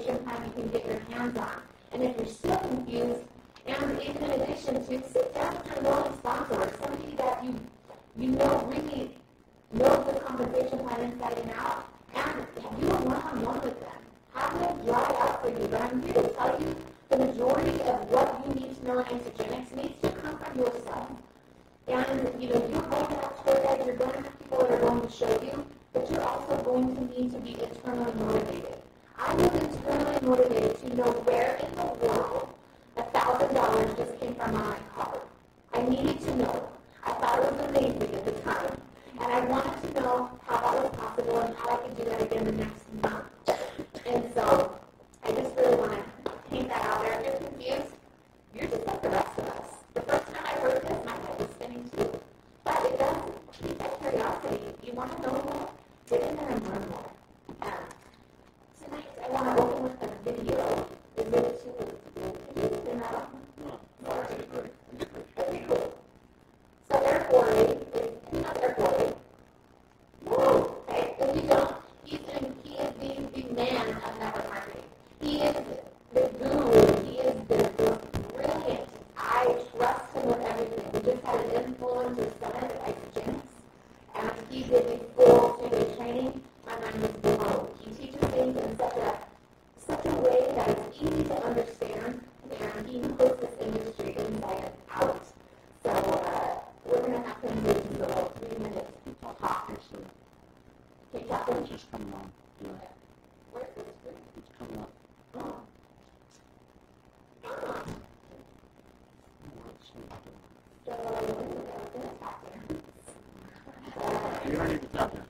conversation time you can get your hands on. And if you're still confused, and even in addition to sit down with your loan sponsor or somebody that you know really knows the compensation plan inside and out, and do a one-on-one with them. Have them dry out for you. But I'm here to tell you the majority of what you need to know in Isagenix needs to come from yourself. And, you're going to have tour guides, you're going to have people that are going to show you, but you're also going to need to be internally motivated. I was internally motivated to know where in the world $1,000 just came from my card. I needed to know. I thought it was amazing at the time. And I wanted to know how that was possible and how I could do that again the next month. And so I just really want to paint that out there. If you're confused, you're just like the rest of us. The first time I heard this, my head was spinning too. But it does keep that curiosity. You want to know more? Get in there and learn more. Tonight, I want to open with a video. Is it too late to do? Could you spin that up? No, okay, cool. So Airboy is not Airboy. Whoa! Okay, if you don't, he is the man of network marketing. He is the guru. He is the brilliant. I trust him with everything. We just had an influencer summit at Isagenix, and he did a full 2-day training. My mind was blown. He teaches things in such a way that it's easy to understand, and he knows this industry inside and out. So we're going to have him do just a little 3 minutes talk. Okay, talk. It's just coming on. Yeah. Where's the screen? It's coming up. Oh. So, you don't need to tap dance.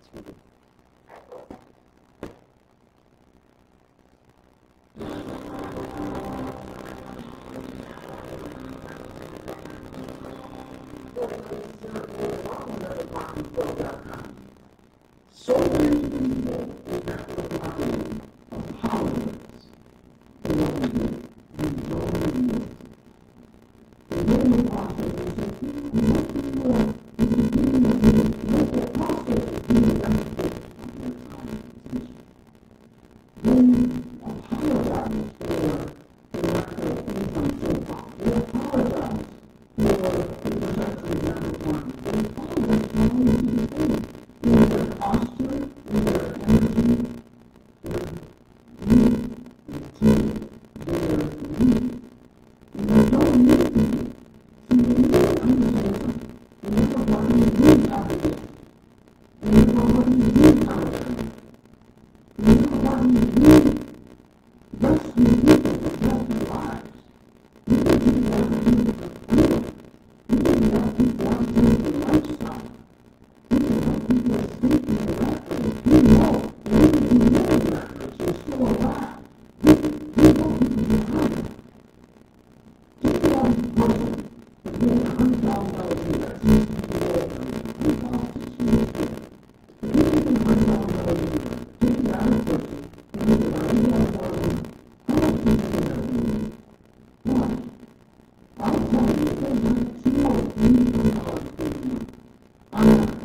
So many people in network marketing apologize. They don't need it. They don't need it. The really important thing is that most people, if you give them a cost of being represented on their compensation, they apologize for the lack of income so far. They apologize for the perception that network marketing. They apologize for all of these things. In their posture, in their energy, their youth, their team, their lead. And they don't need to be. So they need to understand the network marketing is out of it. The network marketing is out of it. The network marketing is rescue people from rescue lives. You can give them people for freedom. You can help people understand their lifestyle. You can help people escape the rat race. You know, and even if you know the rat race, you're still alive. You know people get hurt. Take the average person that's making $100,000 a year, sees people go $100,000 a year. If you're making $100,000 a year, take the average person who's making $90,000 a year. How much do you think they're making? What? I will tell you, they make $2 or $3 million a year. On average.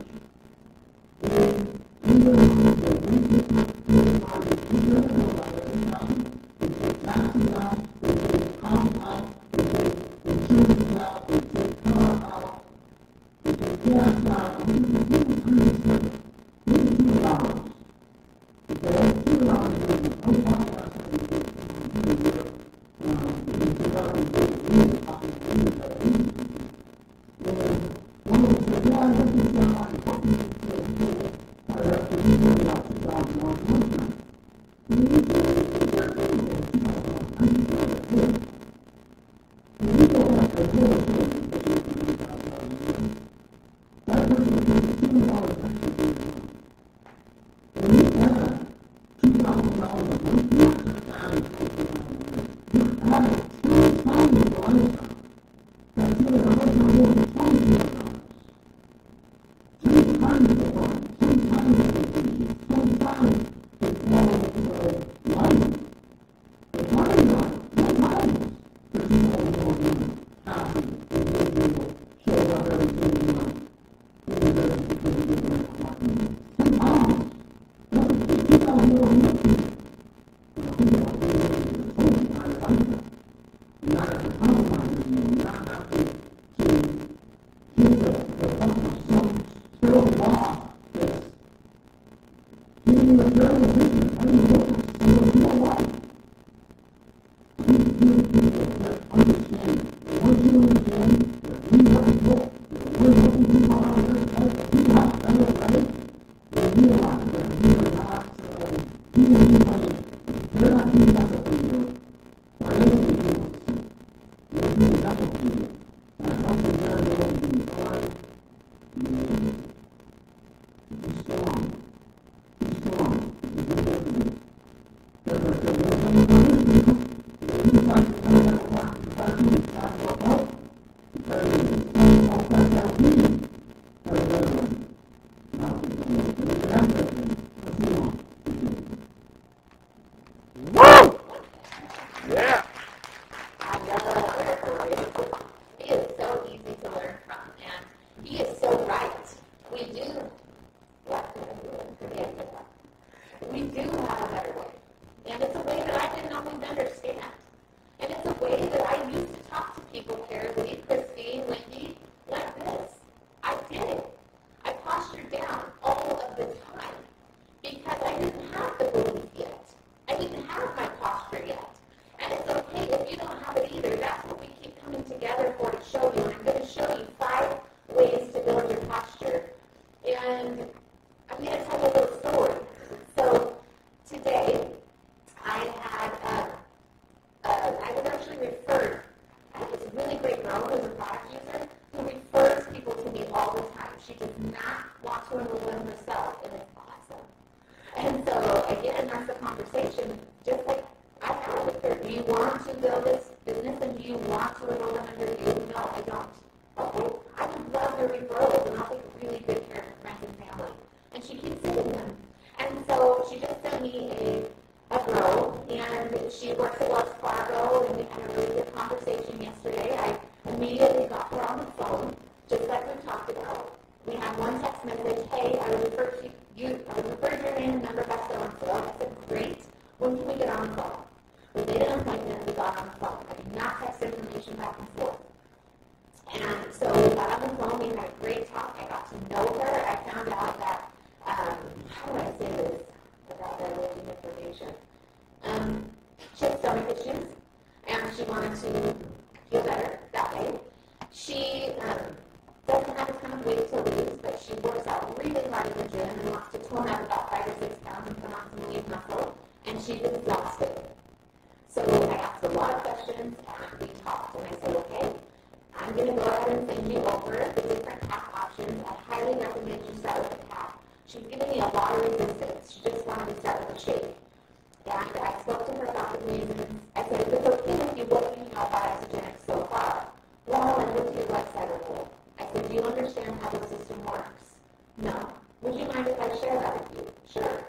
you want to build this business and do you want to enroll them under you? No, I don't. Okay, I would love your referrals and I'll take really good care of your friends and family. And she keeps sending them. And so she just sent me a girl, and she works at Wells Fargo, and we had a really good conversation yesterday. I immediately got her on the phone, just like we talked about. We had one text message, hey, I was referred to your name and number by so-and-so. I said, great. When can we get on the phone? We made an appointment, we got on the phone. I did not text information back and forth. And so we got on the phone, we had a great talk. I got to know her. I found out that, how do I say this without divulging information? She had stomach issues, and she wanted to feel better that way. She doesn't have a ton of weight to lose, but she works out really hard in the gym and wants to tone up about 5 or 6 pounds and put on some lean muscle, and she's exhausted. So I asked a lot of questions, and we talked, and I said, okay, I'm going to go ahead and send you over the different pack options. I highly recommend you start with a pack. She's giving me a lot of resistance. She just wanted to start with a shake. And I spoke to her about the reasons. I said, if it's okay with you, what do you know about Isagenix so far? Well, I looked at your website a little. I said, do you understand how the system works? No. Would you mind if I share that with you? Sure.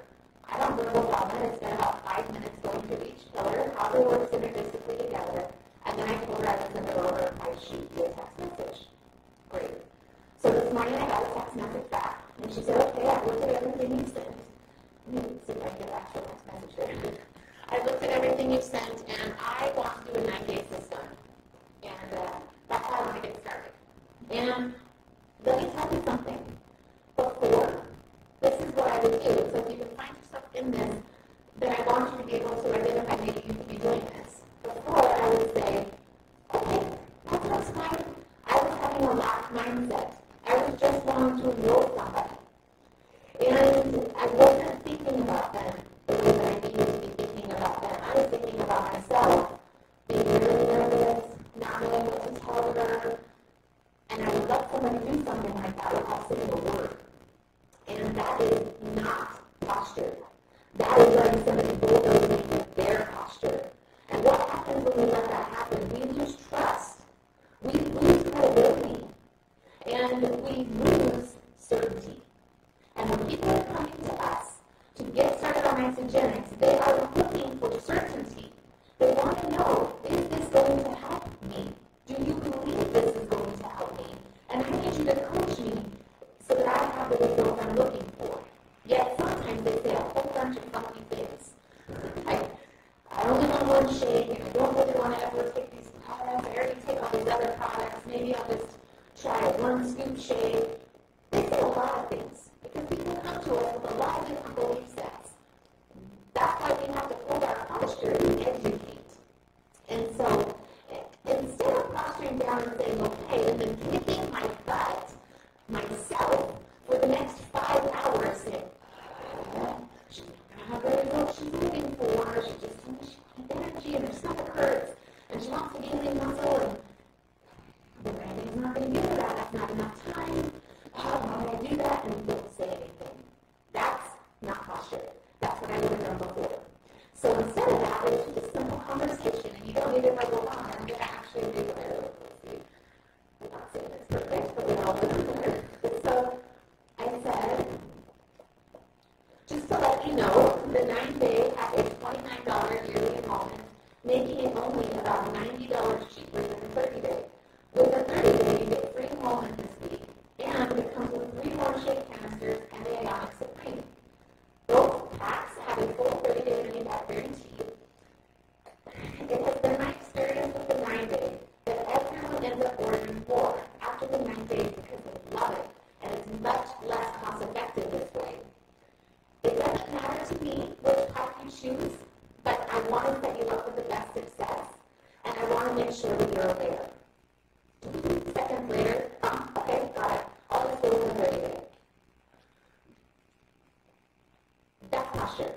I don't know about that. I spent about 5 minutes going through each pillar, how they work synergistically together, and then I told her I would send her over a sheet via text message. Great. So this morning I got a text message back, and she said, okay, I've looked at everything you sent. Let me see if I can get back to a text message here. I looked at everything you sent, and I want to do a 9-day system. And that's how I want to get started. And let me tell you something. Before, this is what I would do. So if you can find yourself in this, then I want you to be able to identify maybe you could be doing this. Before, I would say, okay, that sounds fine. I was having a lack mindset. I was just wanting to enroll somebody. And I wasn't thinking about them the way that I needed to be thinking about them. I was thinking about myself, being really nervous, not knowing what to tell her. And I would let somebody do something like that without saying a word. And that is not posture. That is letting somebody bulldoze me with their posture. And what happens when we let that happen? We lose trust. We lose credibility. And we lose certainty. And when people are coming to us to get started on Isagenix, they are looking for certainty. They want to know, is this going to help me? Do you believe this is going to help me? And I need you to coach me so that I have the results I'm looking for. Yet sometimes they say a whole bunch of funky things. I only want one shake, and I don't really want to ever take these products. I already take all these other products. Maybe I'll just try a 1 scoop shake. They say a lot of things because people come to us with a lot of different belief sets. That's why we have to hold our posture and educate. And so instead of posturing down and saying, okay, and then kicking my butt myself for the next 5 hours, saying, she's not going to have the results she's looking for. She just told me she wanted energy and her stomach hurts and she wants to gain lean muscle and the branding's not going to give her that. That's not enough time. How do I do that? And we don't say anything. That's not posture. That's what I would have done before. So instead of that, it's just a simple conversation, and you don't need to like, well, I'm going to actually do it. I'm not saying it's perfect, but we all do it. So I said, just to let you know, the 9-day has a $29 yearly enrollment, making it only about $90 cheaper than the 30-day. With the 30-day, you get free enrollment this week, and it comes with 3 more shake canisters and the Ionic Supreme. Both packs have a full 30-day money-back guarantee. It has been my experience with the 9-day that everyone ends up ordering 4 after the 9 days because they love it, and it's much less cost-effective this way. It doesn't matter to me which pack you choose, but I want to set you up with the best success, and I want to make sure that you're aware. 2 seconds later, okay, got it. I'll just go with the 30-day. That's posture.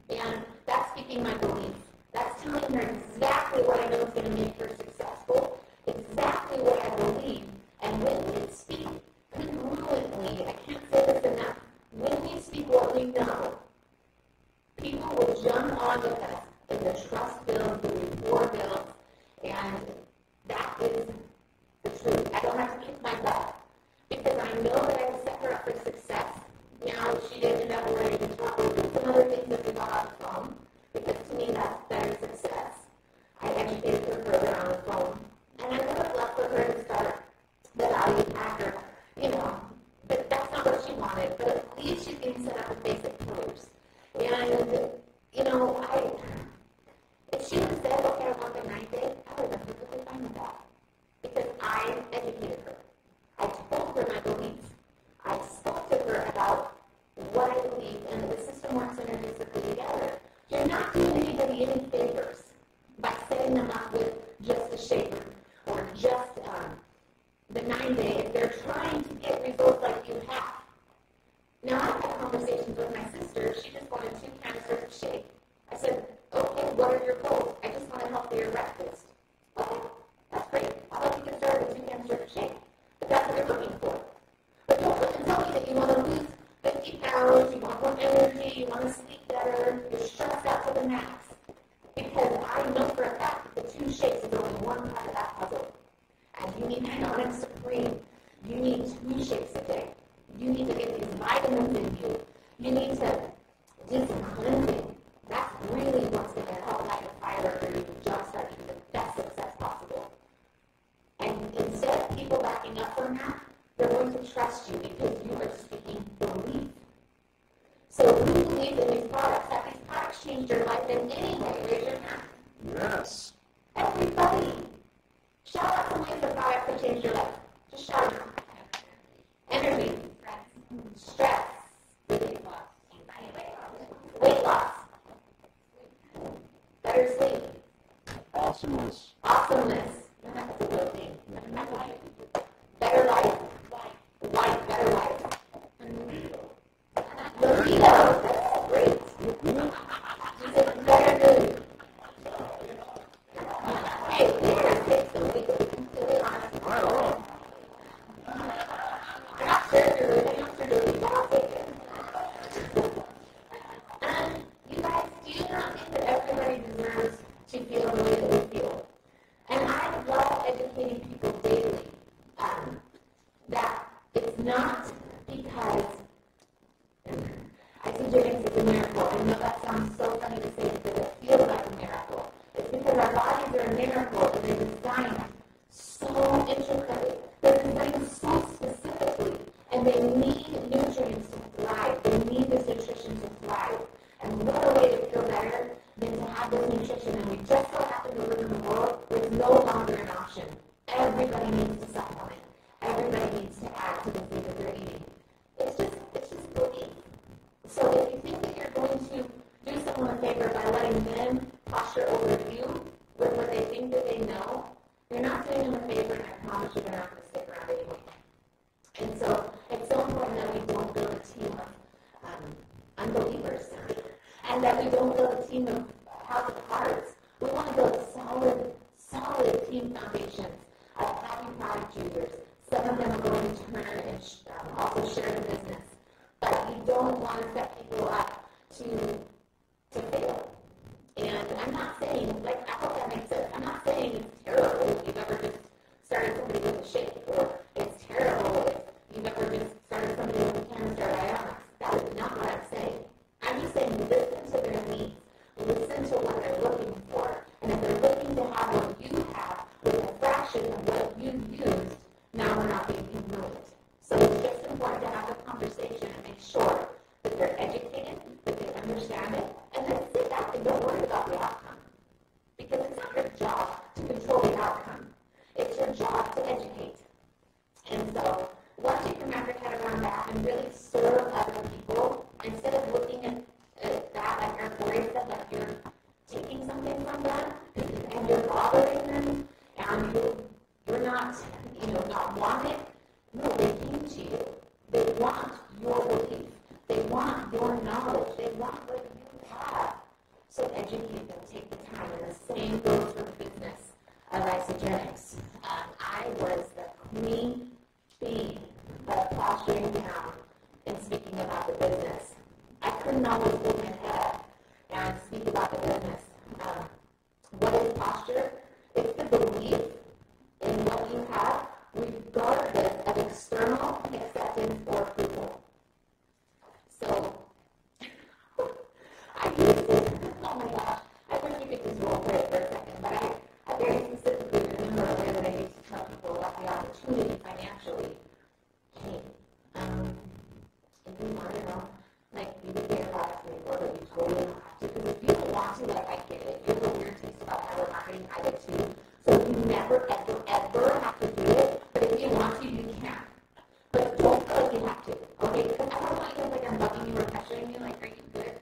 And that's speaking my belief. That's telling her exactly what I know is going to make her successful, exactly what I believe. And when we speak congruently, I can't say this enough, when we speak what we know, people will jump on with us in the trust build, the Everybody, shout out some ways of products that change your life. Just shout them. Energy, stress, weight loss, better sleep, Awesomeness. awesomeness, that's a good thing. Better life, better life. Libido, that's great. She said better mood. Hey, Peter takes the week to be honest. I'm not surgery, but I'll take it. And you guys, do you not think that everybody deserves to feel the way that we feel? And I love educating people daily that it's not because I see James as a miracle. I know that sounds so funny to say because it feels like a miracle. It's because our bodies are a miracle and they're designed so intricately. They're designed so specifically. And they need nutrients to thrive. They need this nutrition to thrive. And what a way to feel better than to have this nutrition. And we just so happen to live in a world where it's no longer an option. Everybody needs to supplement. Everybody needs to add to the food that they're eating. It's just belief. So if you think that you're going to do someone a favor by letting them posture over you with what they think that they know, you're not doing them a favor, and I promise you're not going to stick around anyway. And so it's so important that we don't build a team of unbelievers, and that we don't build a team of house of cards. We want to build solid team foundations of happy product users. Some of them are going to turn and also share the business. But you don't want to set people up to fail. And I'm not saying, like, I hope that makes sense. I'm not saying it's terrible if you've ever just started somebody with a shake, or it's terrible if you've ever just started somebody with a canister of ionics. That is not what I'm saying. I'm just saying listen to their needs. Listen to what they're looking for. And if they're looking to have what you have with a fraction of what you've used, now we're not being congruent. So it's just important to have a conversation and make sure that they're educated, that they understand it, and then sit back and don't worry about the outcome. Because it's not your job to control the outcome. It's your job to educate. And so once you can wrap your head around that and really serve other people, instead of looking at that, like Eric Worre said, like you're taking something from them and you're bothering them and you're not, not wanting. No, they came to you. They want your belief. They want your knowledge. They want what you have. So educate them. Take the time. And the same goes for the business of Isagenix. I was the queen bee of posturing down and speaking about the business. I couldn't always hold my head and speak about the business. What is posture? It's the belief in what you have, regardless of external acceptance or approval. So, I used to, oh my gosh, I wish you could just roll with it for a second, but I very specifically remember the way that I used to tell people about the opportunity financially. Hey, if you want to know, like, you would get a product from me, or that you totally don't have to, because if you don't want to, like, I get it. If you have a weird taste about network marketing, I get too. So you never, ever have to do it, but if you want to, you can. But don't feel like you have to, okay? Because I don't want you to think I'm bugging you or pressuring you, like, are you good?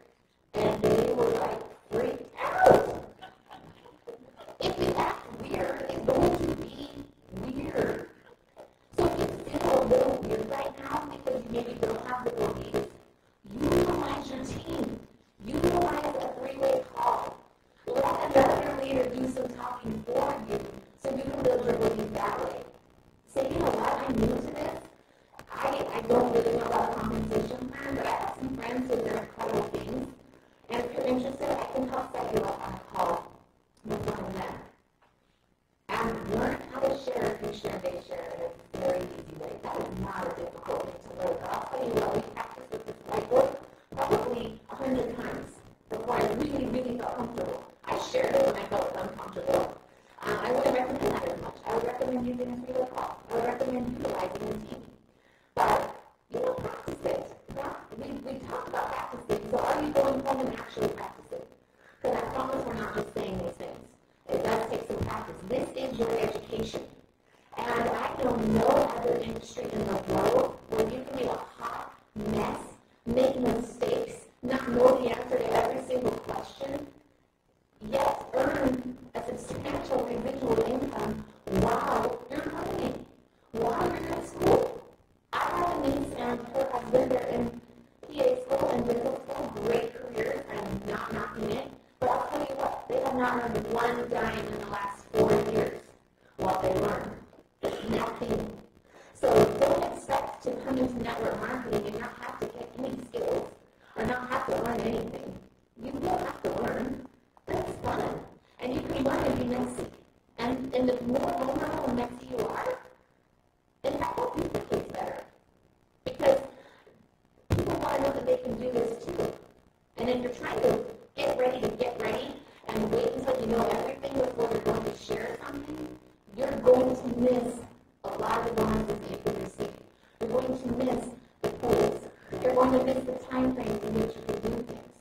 And they were like, freaked out. If you act weird, it's going to be weird. So if you feel a little weird right now because you maybe don't have the belief, utilize your team. Utilize a three-way call. Let another leader do some talking for you so you can build your belief that way. Say, you know what, I'm new to this. I don't really know about a compensation plan, but I have some friends who do incredible things. And if you're interested, I can help set you up on a call with one of them. And learn how to share if you share, they share in a very easy way. That is not a difficult thing to learn. But I'll tell you what, we practiced with this whiteboard probably 100 times before I really, really felt comfortable. I shared it when I felt uncomfortable. I wouldn't recommend that as much. I would recommend using a three-way call. I would recommend utilizing a team. But, practice it. We talk about practicing, so are you going home and actually practicing? Because I promise we're not just saying these things. It does take some practice. This is your education. And I know no other industry in the world where you can be a hot mess, make mistakes, not know the answer to every single question, yet earn a substantial residual income while you're learning, while you're in school. I have a niece and her husband are in PA school and dental school, great careers, I'm not knocking it, but I'll tell you what, they have not earned one dime in the last 4 years while they learn. Nothing. So don't expect to come into network marketing and not have to get any skills or not have to learn anything. You will have to learn, but it's fun. And you can learn and be messy. And the more vulnerable and messy you are, then that will be the case better. Because people want to know that they can do this too. And if you're trying to get ready and wait until you know everything before you're going to share something, you're going to miss a lot of the bonuses that you can receive. You're going to miss the tools. You're going to miss the time frames in which you can do things.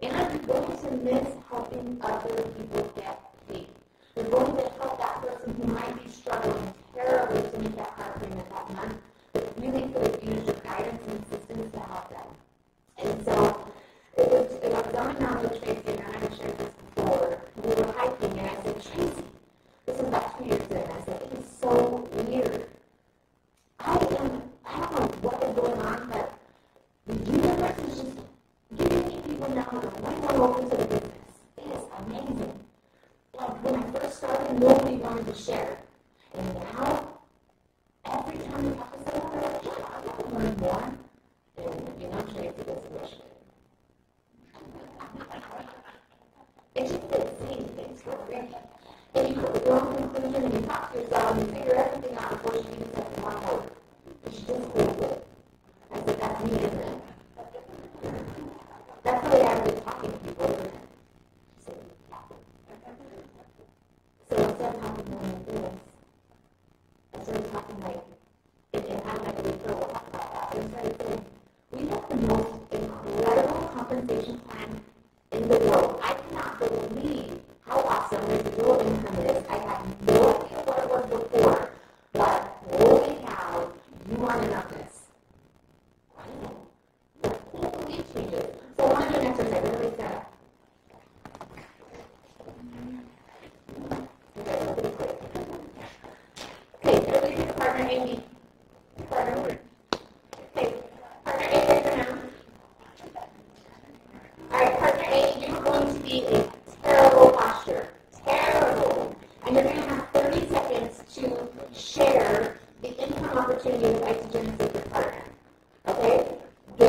And you're going to miss helping other people get paid. You're going to help that person who might be struggling terribly to meet that car payment that month, but really could have used your guidance and assistance to help them. And so it was going on with Tracy, and I've shared this before. We were hiking, and I said, Tracy, this is about 2 years in. I said, it is so weird. I don't know what is going on, but the universe is just giving me people now that are way more open to the business. It is amazing. Like when I first started, nobody wanted to share. And now, every time we talk to someone, they're like, yeah, I want to learn more. And you know, Tracy doesn't wish it. It just didn't say anything. So great. And you come to your own conclusion and you talk to yourself and you figure everything out before you even step one more. You should just go with it. I said, that's me, isn't it? That's the way I've been talking to people, isn't it? So instead of talking like this, I started talking like, and I'm not really sure we'll talk about that, but I started saying, we have the most incredible compensation plan in the world. I cannot believe how awesome residual income is. I have no idea what it was before, but holy cow, you want to know this. I can't believe changes. So I want to do an exercise. Everybody stand up. Okay, everybody pick a partner, Amy. Partner. Okay, partner A, raise your hand. All right, partner A, you're going to be a terrible posture. Terrible. And you're going to have 30 seconds to share the income opportunity with Isogenesis with your partner. Okay? Go.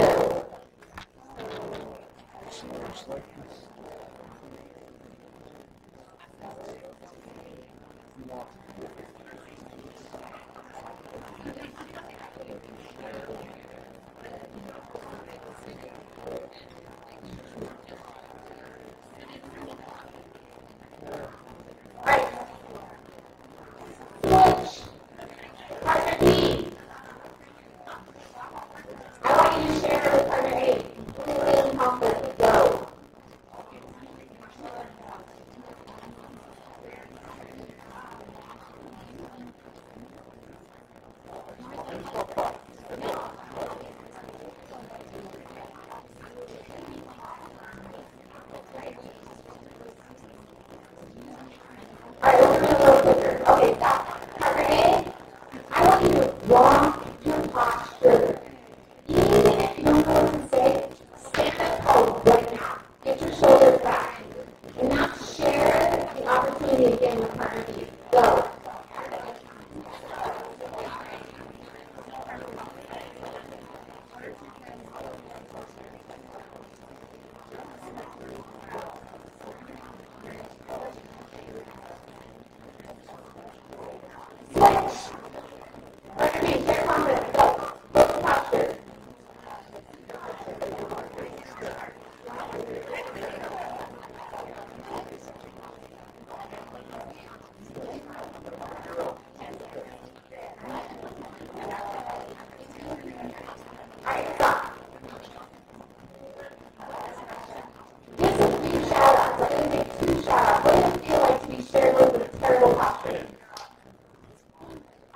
What does it feel like to be shared with terrible posture.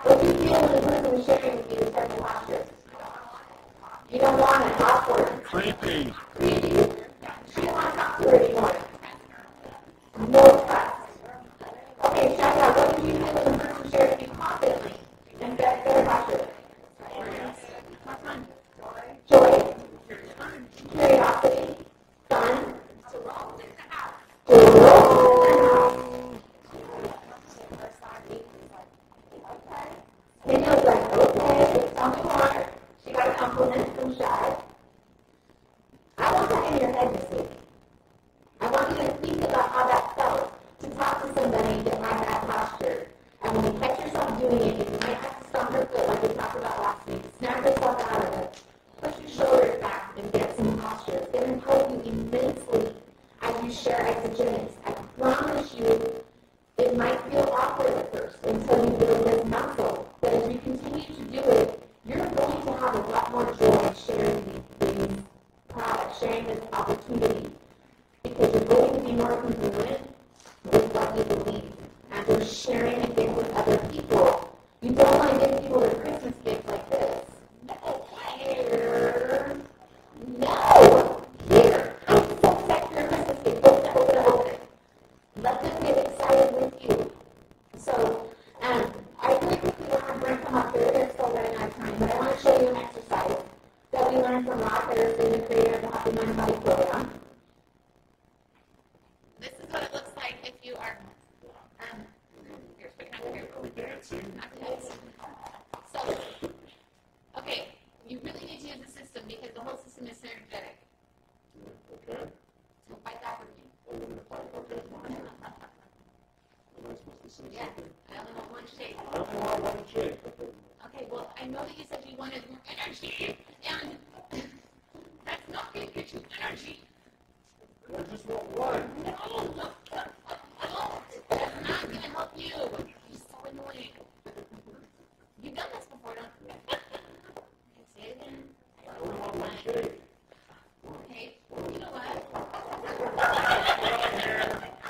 What do you feel when the person is sharing with you is terrible posture? You don't want it, awkward. Creepy. Creepy. She doesn't want to talk to her anymore. No trust. Okay, shout out. What do you feel when the person shares with you confidently and better posture? Joy. Curiosity. Fun. Daniel's like, okay, tell me more. She got a compliment from Shy. I want that in your head this week. I want you to think about how that felt to talk to somebody that had that posture. And when you catch yourself doing it, you might have to stomp your foot like we talked about last week. Snap yourself out of it. Push your shoulders back and get some posture. It's going to help you immensely as you share exogenics. I promise you, it might feel awkward at first until you build this muscle. But as you continue to do it, you're going to have a lot more joy sharing these products, sharing this opportunity. Because you're going to be more congruent with what you believe. And you're sharing it again with other people. You don't want to give people their Christmas gift like this. No, here. No, here. I'm so excited for your Christmas gift. Open it. Let them get excited with you. So, I really quickly want to bring them up here. They're still running out of time, but I want to show you an exercise that we learned from Rob Harrison, the creator of the Happy Mind Body program. This is what it looks like if you are. Here's what kind of here. Are we dancing? So, okay, you really need to use the system because the whole system is synergetic. Okay. So fight that for me. Okay, fine. Am I supposed to say Yeah, something? I only want one shake. I don't want one shake. Okay, well, I know that you said you wanted more energy, and that's not going to get you energy. I just want one. No, that's not going to help you. You're so annoying. You've done this before, don't you? Okay, say it again. I only want one shake. Okay, you know what?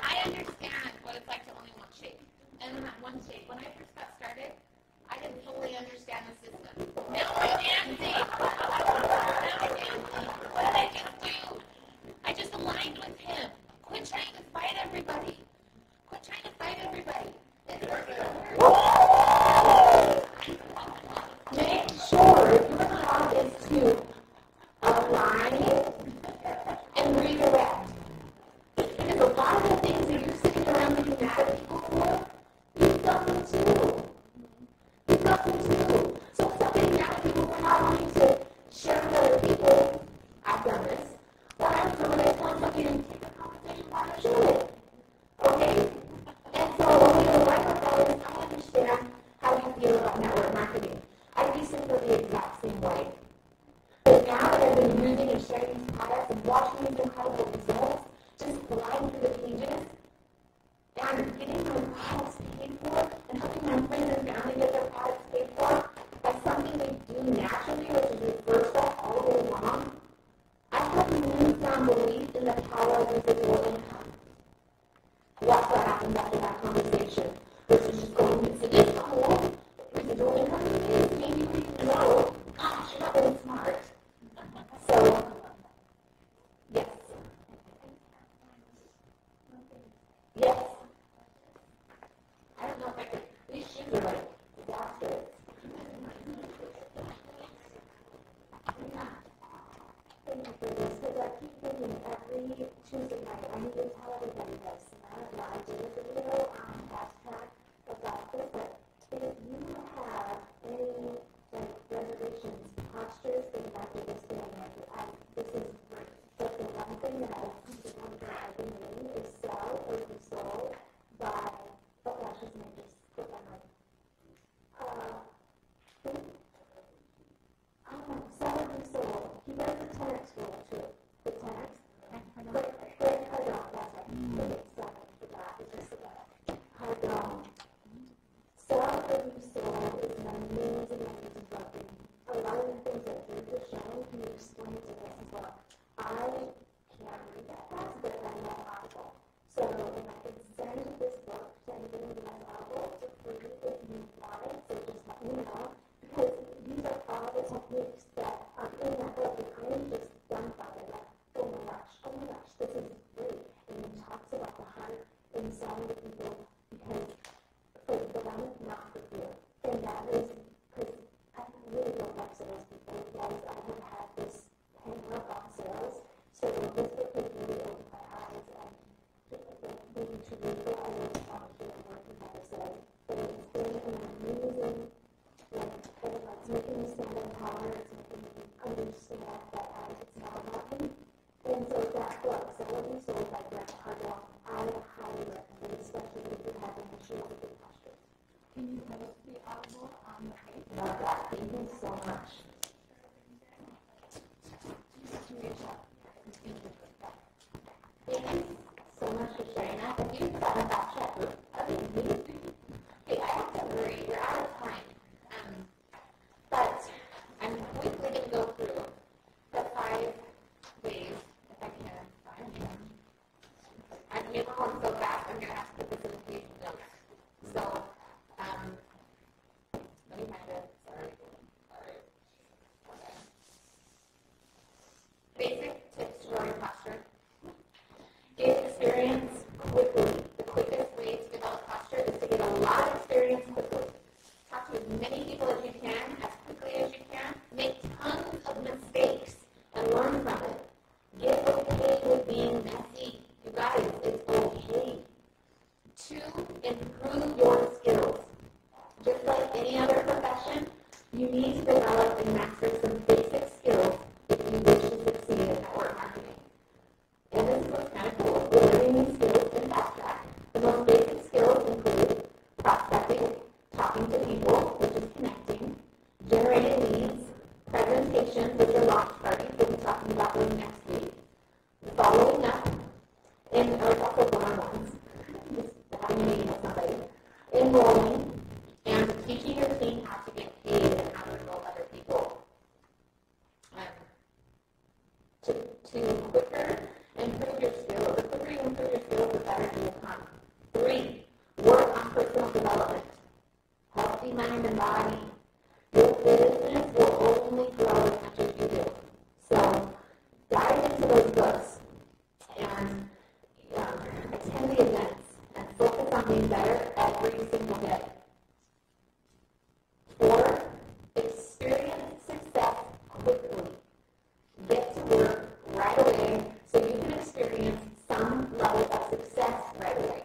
I understand what it's like to only want shake. And that one shake, when I first got started, I didn't fully understand the system. Now I'm dancing. What did I just do? I just aligned with him. Quit trying to fight everybody. Quit trying to fight everybody. Make sure your job is to align and redirect. Because a lot of the things that you're sitting around getting mad at people for, you've done them too. You've got them too. So stop getting mad at people for not wanting to share with other people. I've done this. Or I'm someone that's telling something and take a conversation about it, show it. Okay? And so what we would like about it is I understand how you feel about network marketing. I used to feel the exact same way. But now that I've been using and sharing these products and watching these incredible results, just flying through the pages, and getting my products paid for, and helping my friends and family get their products paid for, by something they do naturally, which is refer stuff all day long, I have newfound belief in the power of residual income. Watch what happens after that conversation, versus just going, it is cool, residual income is maybe we can know, gosh, you're not really smart. So, yes. Yes. I don't know if I could, these shoes are like disasters. Thank you for this, because I keep thinking every Tuesday night, I need to tell everybody this. I don't know, I did a video on hashtag about this, but if you have any like reservations, postures, then after this thing, this is great. But the one thing that I've been doing is sell or be sold by, oh gosh, his name just put my mind. Sell or be sold. He does the 10X rule too. The 10X. Greg Cardone, that's right. Okay, sorry for that. It's just Cardone. Sell or be sold is an amazing book. And a lot of the things that Drew was showing, can you explain to us as well? I can't read that fast, but I know how to. So if I could send this book to anybody who for free if you want it, so just let me know. Because these are all the techniques that are in that book, and I am just dumbfounded, like, oh my gosh, this is great. And it talks about the heart inside of people, because for them, not for you. And that is, because I really don't like sales people, guys. I have had this hang up on sales, so this book has really opened my eyes, and maybe to realize how much I'm working on it. So, but it's been an amazing, it's making me stand up taller, it's making me understand that it's not about me. And so that book, Sell and Sold by Grant Cardone, I highly recommend, especially if you're having issues with your posture. Can you post the Audible on the page? Love that. Thank you so much. Thank you so much for sharing that. If you've got a back check, that'd be amazing. Okay, I have to hurry. We're out of time. But I'm quickly going to go through the 5 ways, if I can find them. I'm never going so fast, I'm going to have to put this in the page notes. So, let me find it. Sorry. Okay. Basic tips to growing posture. Gain experience quickly. The quickest way to develop posture is to get a lot of experience quickly. Talk to as many people as you can, as quickly as you can. Make tons of mistakes and learn from it. Get okay with being messy. You guys, it's okay. 2, improve your skills. Just like any other profession, you need to develop and master some basic skills if you wish to succeed in network marketing. And this is what's kind of cool. We're learning these skills in Fast Track. The most basic skills include prospecting, talking to people, which is connecting, generating leads, presentations, which are launch parties, we'll be talking about those next week, following up, and there's also one-on-ones, just having a meeting with somebody, enrolling, and teaching your team how to get paid and how to enroll other people. To quicker improve your skills, the quicker you improve your skills, the better you will come. 3, work on personal development. Healthy mind and body. Your business will only grow as much as you do. So dive into those books and attend the events and focus on being better every single day. 4, experience success quickly. Get to work right away so you can experience some level of success right away.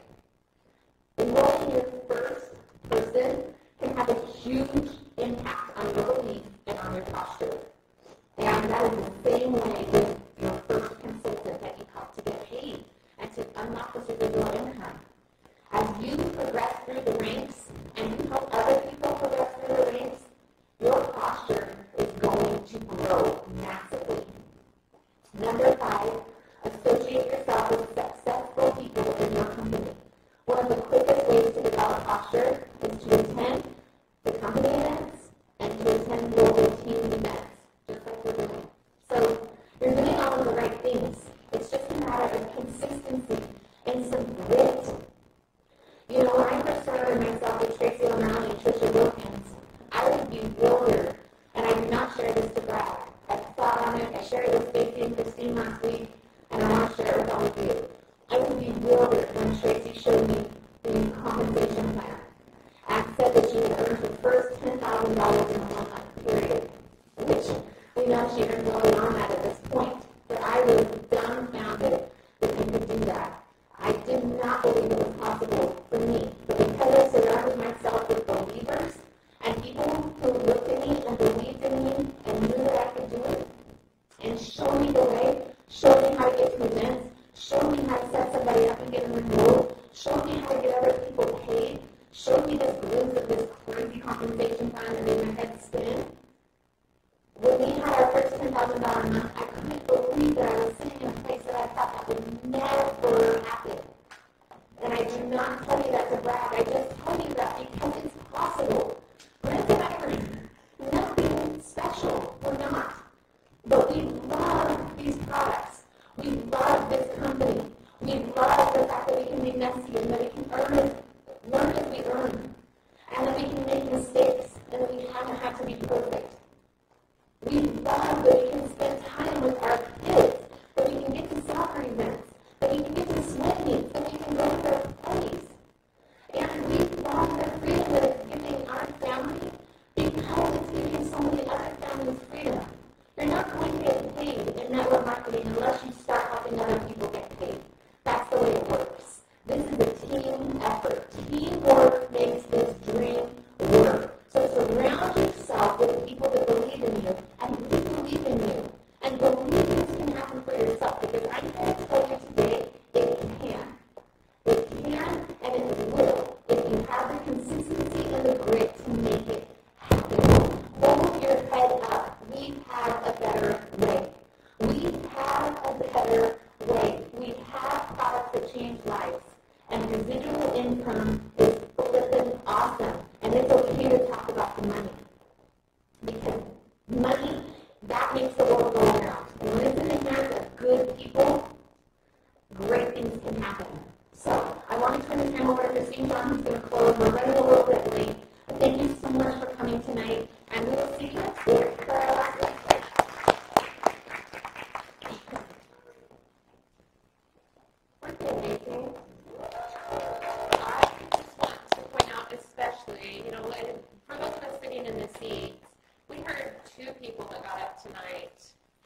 Enrolling your first person can have a huge impact on your belief and on your posture. And that is the same way with your first consultant that you help to get paid and to unlock this residual income. As you progress through the ranks and you help other people progress through the ranks, your posture is going to grow massively. Number 5, associate yourself with successful people in your company. One of the quickest ways to develop posture is to attend the company events and to attend global team events, just like we're doing. So you're doing all of the right things. It's just a matter of consistency and some grit. You know, when I first started myself with Tracy O'Malley and Trisha Wilkins, I was bewildered, and I did not share this to brag. I thought on it, I shared it with Stacey and Christine last week, and I want to share it with all of you. I was bewildered when Tracy showed me the compensation plan and said that she had earned her first $10,000 in a 1-month period, which we know she earned well beyond that at this point. But I was dumbfounded that they could do that. I did not believe it was possible for me. But because I surrounded myself with believers and people who looked at me and believed in me and knew that I could do it, and showed me the way, showed me how to get to events, showed me how to set somebody up and get them enrolled, showed me how to get other people paid, showed me this glimpse of this crazy compensation plan that made my head spin. When we had our first $10,000 month, I couldn't believe that I was sitting in a place that I thought that would never happen. And I do not tell you that to brag. I just tell you that because it's possible. We're not nothing special. We're not. But we love these products. We love this company. We love the fact that we can be messy and that we can learn as we earn. that we can make mistakes and that we haven't had to be perfect. We love that we can spend time with our kids, that we can get to soccer events, that we can get to swim meets, that we can go to their parties. And we love the freedom that it's giving our family because it's giving so many other families freedom. You're not going to get paid in network marketing unless you start helping other people get paid. That's the way it works. This is a team effort. Teamwork makes this dream work. So surround yourself with people that believe in you, and you believe in you, and believe this can happen for yourself, because I'm here to tell you today, it can. It can, and it will, if you have the consistency and the grit to make it happen. Hold your head up. We have a better way. We have a better way. We have products that change lives. And residual income is flippin' awesome. And it's okay to talk about the money. Because money, that makes the world go around. And when it's in the hands of good people, great things can happen. So, I want to turn the time over to Christine John, who's going to close. We're running a little bit late. But thank you so much for coming tonight. And we will see you next year. Amazing. I just want to point out especially, for those of us sitting in the seats, we heard two people that got up tonight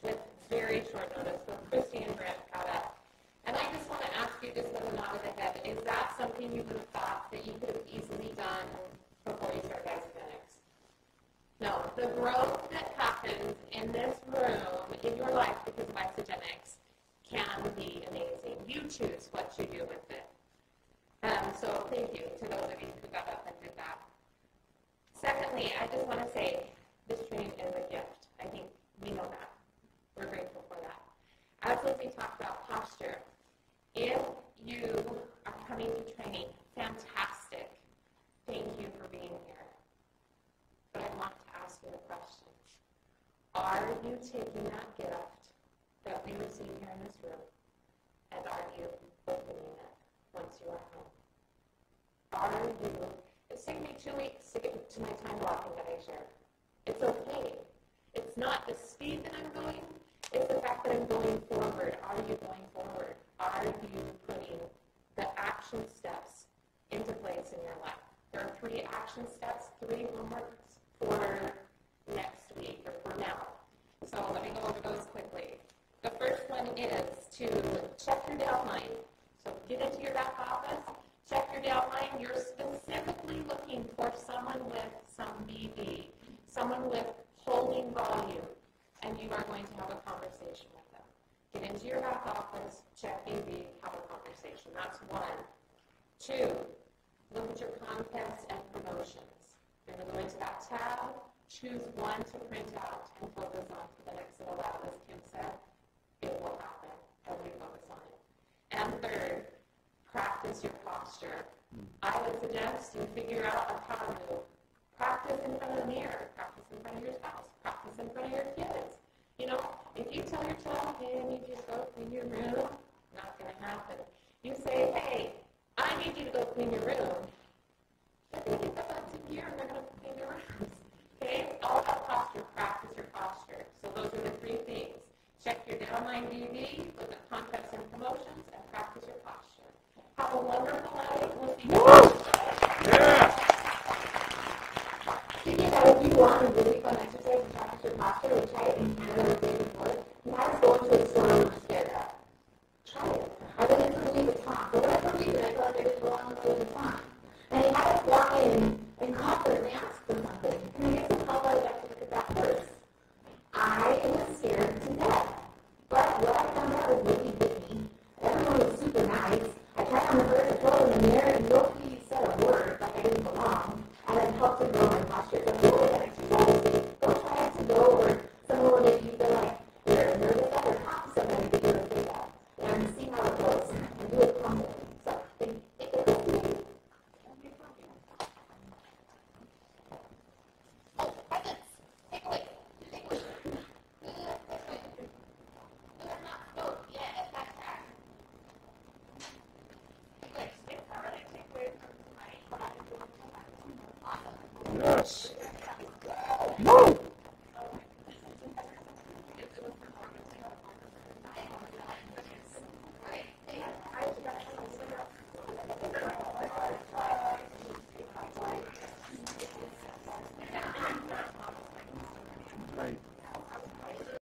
with very short notice. So Christy and Brent got up. And I just want to ask you, just with a nod of the head, is that something you would have thought that you could have easily done before you started Isogenics? No. The growth that happens in this room, in your life because of Isogenics, can be amazing. You choose what you do with it. So thank you to those of you who got up and did that. Secondly, I just want to say this training is a gift. I think we know that. We're grateful for that. As Lizzie talked about posture, if you are coming to training, fantastic. Thank you for being here. But I want to ask you a question. Are you taking that gift that we receive here in this room, and are you opening it once you are home? Are you? It's taken me 2 weeks to get to my time blocking that I share. It's okay. It's not the speed that I'm going, it's the fact that I'm going forward. Are you going forward? Are you putting the action steps into place in your life? There are 3 action steps, 3 homeworks for next week or for now. So let me go over those quickly. The first one is to check your downline. So get into your back office, check your downline. You're specifically looking for someone with some BB, someone with holding volume, and you are going to have a conversation with them. Get into your back office, check BB, have a conversation. That's 1. 2, look at your contests and promotions. You're going to go into that tab, choose 1 to print out, and focus on for the next little while. As Kim said, it will happen. Everybody focus on it. And 3rd, practice your posture. I would suggest you figure out a power move. Practice in front of the mirror. Practice in front of your spouse. Practice in front of your kids. If you tell your child, hey, I need you to go clean your room, not going to happen. You say, hey, I need you to go clean your room. But they get the butts in gear and they're going to clean their rooms. Okay? It's all about posture. Practice your posture. So those are the 3 things. Check your downline BB, look at contests and promotions, and practice your posture. Have a wonderful night. We'll see you next time. Speaking of, if you want a really fun exercise to practice your posture, we tried it in Canada the day before. You guys go into a store and you're scared of. Try it. I went into Louis Vuitton. For whatever reason, I thought I was going to Louis Vuitton. And they had us walk in and confidently ask for something. Can I get some help? I would like to look at that purse. I was scared to death. But what I found out was nobody bit me. Everyone was super nice. I tried on the purse, I told them in the mirror, and nobody said a word like I didn't belong. And it helped to grow my posture. So if you want to exercise, don't try it to go where someone will make you feel like you're nervous or talk to somebody. Yes. Woo!